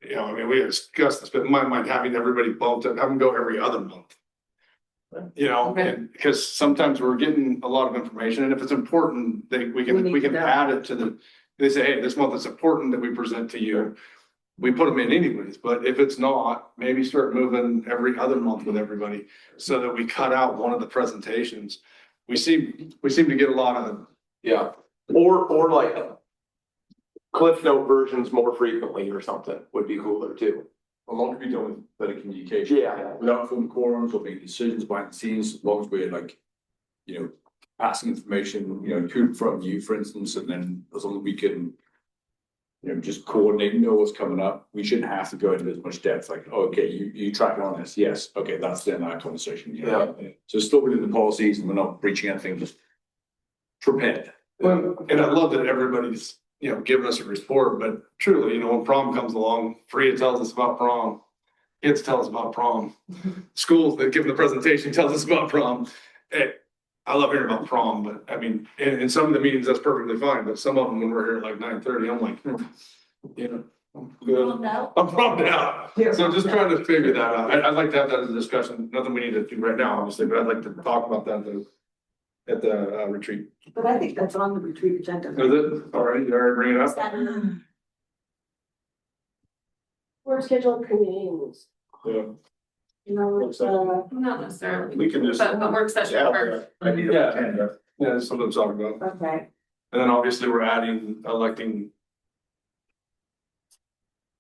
you know, I mean, we discussed this, but in my mind, having everybody bumped up, have them go every other month. You know, Okay. and because sometimes we're getting a lot of information, and if it's important, we can add it to the, they say, hey, this month it's important that we present to you. We put them in anyways, but if it's not, maybe start moving every other month with everybody so that we cut out one of the presentations. We seem to get a lot of, Yeah, or like Cliff Note versions more frequently or something would be cooler too. As long as we don't with better communication. Yeah. Without form quorums or making decisions behind the scenes, as long as we're like, passing information, to and from you, for instance, and then as long as we can, just coordinate, know what's coming up, we shouldn't have to go into as much depth, like, oh, okay, you track on this, yes, okay, that's then our conversation. Yeah. So it's still within the policies and we're not breaching anything, just prepared. and I love that everybody's giving us a report, but truly, when prom comes along, Freya tells us about prom. Kids tell us about prom. Schools that give the presentation tells us about prom. I love hearing about prom, but I mean, in some of the meetings, that's perfectly fine, but some of them, when we're here at like 9:30, I'm like, I'm good. I'm bummed out. So I'm just trying to figure that out. I'd like to have that as a discussion. Nothing we need to do right now, obviously, but I'd like to talk about that at the retreat. But I think that's on the retreat agenda. Is it? All right, you already bring it up? We're scheduled pre-meetings. Yeah. Not necessarily, We can just. but work session Yeah, first. I need to. Yeah, that's something to talk about. Okay, And then obviously we're electing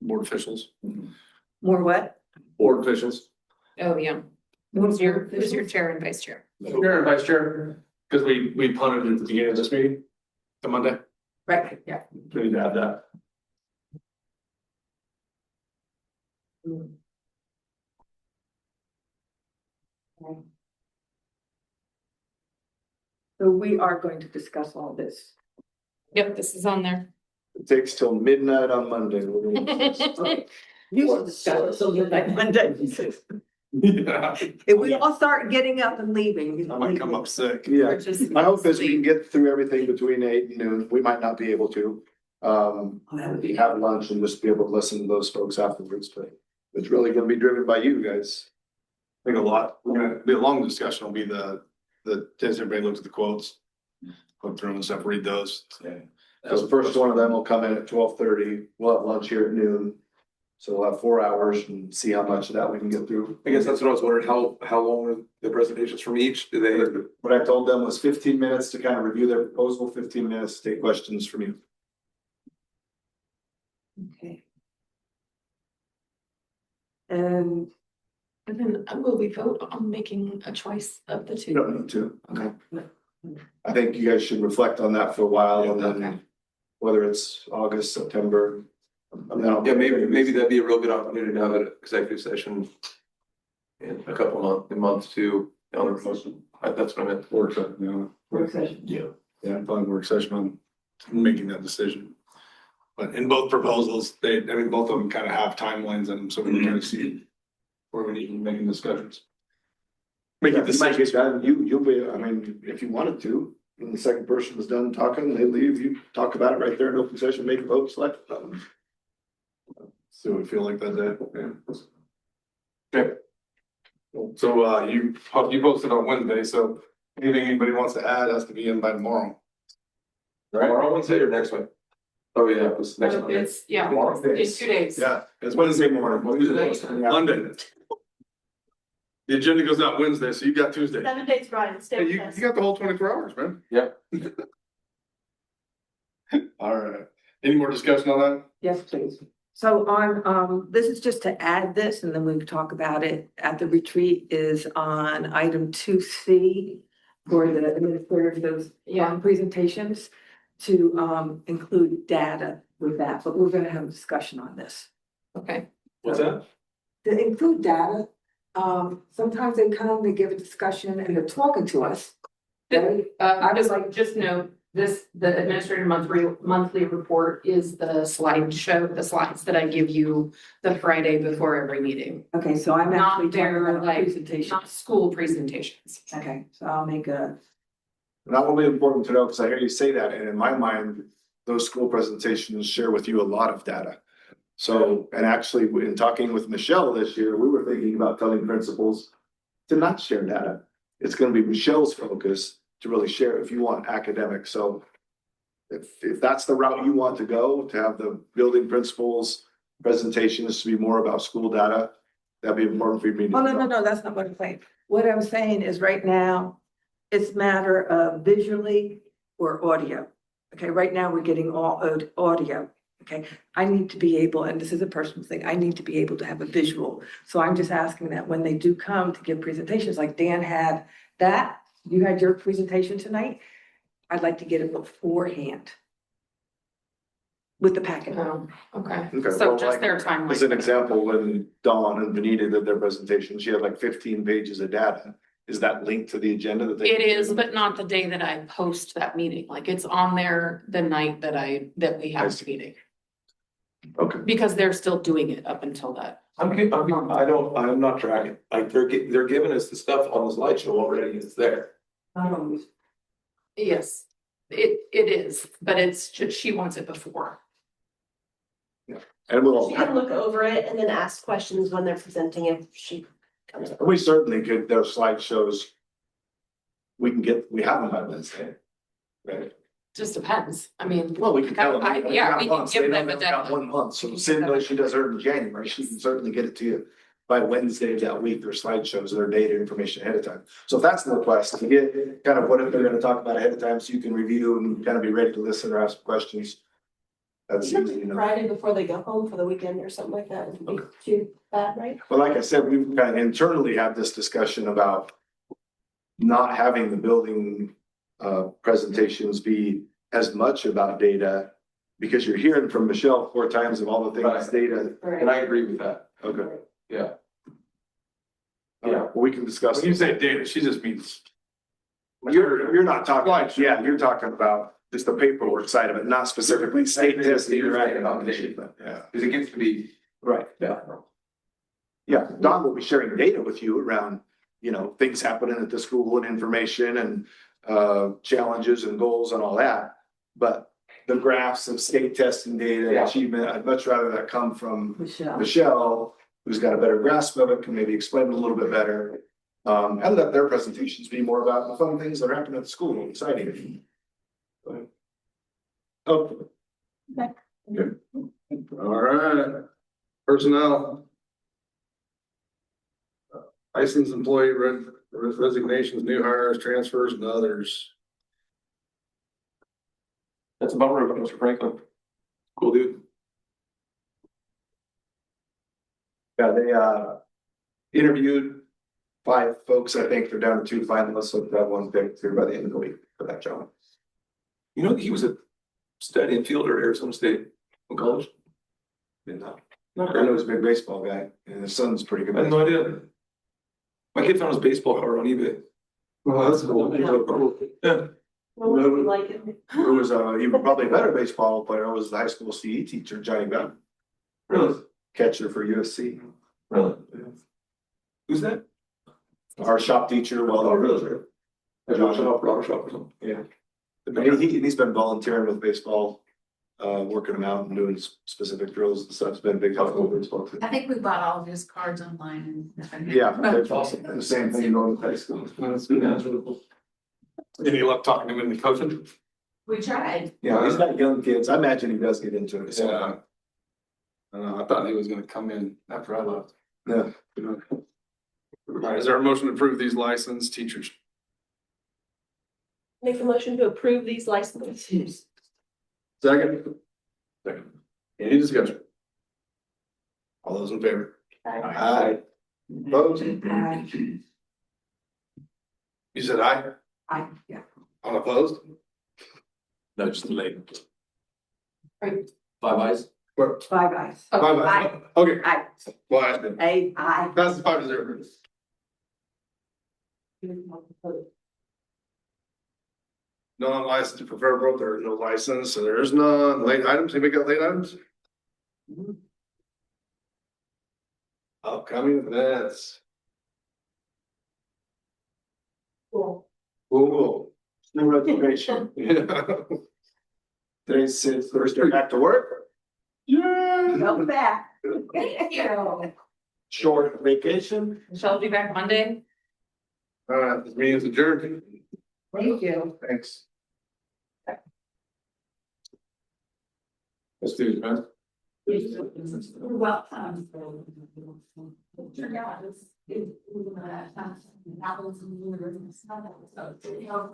board officials. more what? Board officials. Oh, yeah. Who's your chair and vice chair? Chair and vice chair, because we punted at the beginning of this meeting, the Monday. Right, yeah. We need to add that. So we are going to discuss all this. Yep, this is on there. It takes till midnight on Monday. You discuss so like Monday. Yeah, If we all start getting up and leaving. I might come up sick. Yeah, Or just my hope is we sleep. can get through everything between 8 and noon. We might not be able to. Have lunch and just be able to listen to those folks afterwards, but it's really gonna be driven by you guys. I think the long discussion will be as everybody looks at the quotes. Go through them and stuff, read those. So the first one of them will come in at 12:30. We'll have lunch here at noon. So we'll have 4 hours and see how much of that we can get through. I guess that's what I was wondering, how long are the presentations from each? Do they? What I told them was 15 minutes to kind of review their proposal, 15 minutes to take questions from you. Okay. And And then will we vote on making a choice of the You don't two? need to. Okay. I think you guys should reflect on that for a while and Okay. then whether it's August, September. Yeah, maybe that'd be a real good opportunity to have an executive session in a couple months too. That's what I meant. Work session, work session. Yeah, probably work session on making that decision. But in both proposals, both of them kind of have timelines in them, so we can kind of see where we need to be making discussions. Make it You might decisions. get done, you'll be, if you wanted to, when the second person was done talking, they leave, you talk about it right there in open session, make a vote, select. So we feel like that day, yeah. Okay. So you posted on Wednesday, so anything anybody wants to add has to be in by tomorrow. Tomorrow Wednesday or next week? Oh, yeah, it was next Monday. It's, yeah, Tomorrow? it's 2 days. Yeah, it's Wednesday morning. Monday. The agenda goes out Wednesday, so you got Tuesday. 7 days, Brian, stay Hey, with you us. got the whole 24 hours, man. Yeah. All right. Any more discussion on that? Yes, please. So on, this is just to add this, and then we can talk about it at the retreat, is on item 2C for the administrative, those presentations to include data with that, but we're gonna have a discussion on this. Okay. What's that? To include data, sometimes they come, they give a discussion and they're talking to us. Right? I was like, just note, the administrative monthly report is the slideshow, the slides that I give you the Friday before every meeting. Okay, so I'm Not actually talking their, about like, presentation. Not school presentations. Okay, so I'll make a, And that will be important to know, because I hear you say that, and in my mind, those school presentations share with you a lot of data. So, and actually, in talking with Michelle this year, we were thinking about telling principals to not share data. It's gonna be Michelle's focus to really share if you want academics, so. If that's the route you want to go, to have the building principals presentations to be more about school data, that'd be important for you. oh, no, that's not what I'm saying. What I'm saying is right now, it's a matter of visually or audio. Okay, right now we're getting all audio. Okay, I need to be able, and this is a personal thing, I need to be able to have a visual. So I'm just asking that when they do come to give presentations, like Dan had that, you had your presentation tonight, I'd like to get it beforehand with the packet. Oh, okay. Okay, So well, just like, their timeline. As an example, when Dawn and Benita did their presentation, she had like 15 pages of data. is that linked to the agenda that they? It is, but not the day that I post that meeting, like it's on there the night that we have the meeting. Okay. Because they're still doing it up until that. I'm not tracking, like, they're giving us the stuff on the slideshow already, it's there. Yes, it is, but it's just, she wants it before. And we'll, She can look over it and then ask questions when they're presenting if she comes up. we certainly could, those slideshows. We have them by Wednesday. Right? Just depends, I mean. Well, we can tell them. Yeah, we can give them a Got deadline. 1 month, so same way she does hers in January, she can certainly get it to you by Wednesday of that week. Their slideshows, their data information ahead of time. So if that's the request, to get kind of what if they're gonna talk about ahead of time, so you can review and kind of be ready to listen or ask questions. That's easy, you know. Friday before they go home for the weekend or something like that wouldn't be too bad, right? Well, like I said, we've kind of internally had this discussion about not having the building presentations be as much about data, because you're hearing from Michelle 4 times of all the things Right. data. And I agree with that, Okay. yeah. Yeah, we can discuss. When you say data, she just means. You're not talking, yeah, you're talking about just the paperwork side of it, not specifically state testing or anything. Yeah, Cause it gets to be, right. yeah. Yeah, Don will be sharing data with you around, things happening at the school and information and challenges and goals and all that. But the graphs of state testing data, Yeah. achievement, I'd much rather that come from Michelle. Michelle, who's got a better grasp of it, can maybe explain it a little bit better. And let their presentations be more about the fun things that are happening at school, exciting. Oh. Good. All right. Personnel. Licensed employee resignations, new hires, transfers and others. That's a bummer, Mr. Franklin. Cool dude. Yeah, they interviewed 5 folks. I think they're down to 2 finalists, so that one picked here by the end of the week for that job. You know, he was a studying fielder at Arizona State in college. Did not. I know he's a big baseball guy, and his son's pretty good. I had no idea. My kid found his baseball card on eBay. Well, that's cool. Yeah. Well, what do you like it? Who was even probably a better baseball player was the high school CE teacher, Johnny Bell, Really? catcher for USC. Really? Who's that? Our shop teacher, well, Oh, really? Josh Shop or something. yeah. He's been volunteering with baseball, working them out and doing specific drills and stuff. It's been a big help with baseball too. I think we bought all of his cards online and. Yeah, that's awesome. The same thing going to high school. That's really cool. Any luck talking to him in the coaching? We tried. Yeah, he's got young kids. I imagine he does get into it. Yeah. I thought he was gonna come in after I left. Yeah. All right, is there a motion to approve these licensed teachers? Make a motion to approve these licenses. Second. Second. Any discussion? All those in favor? Aye. Opposed? You said aye? Yeah. Unopposed? No, just the late. Right. 5 ayes? 5 eyes. Aye. Okay. Aye. Well, I did. Aye. That's 5-0. Non-licensed preferred, there is no license, so there is none. Late items, anybody got late items? Upcoming events. Cool. Cool. No registration. Yeah. Today's Thursday, back to work. Yeah. Go back. Short vacation. Shall be back Monday. All right, this meeting is adjourned. Thank you. Thanks. Let's do it, man. Well,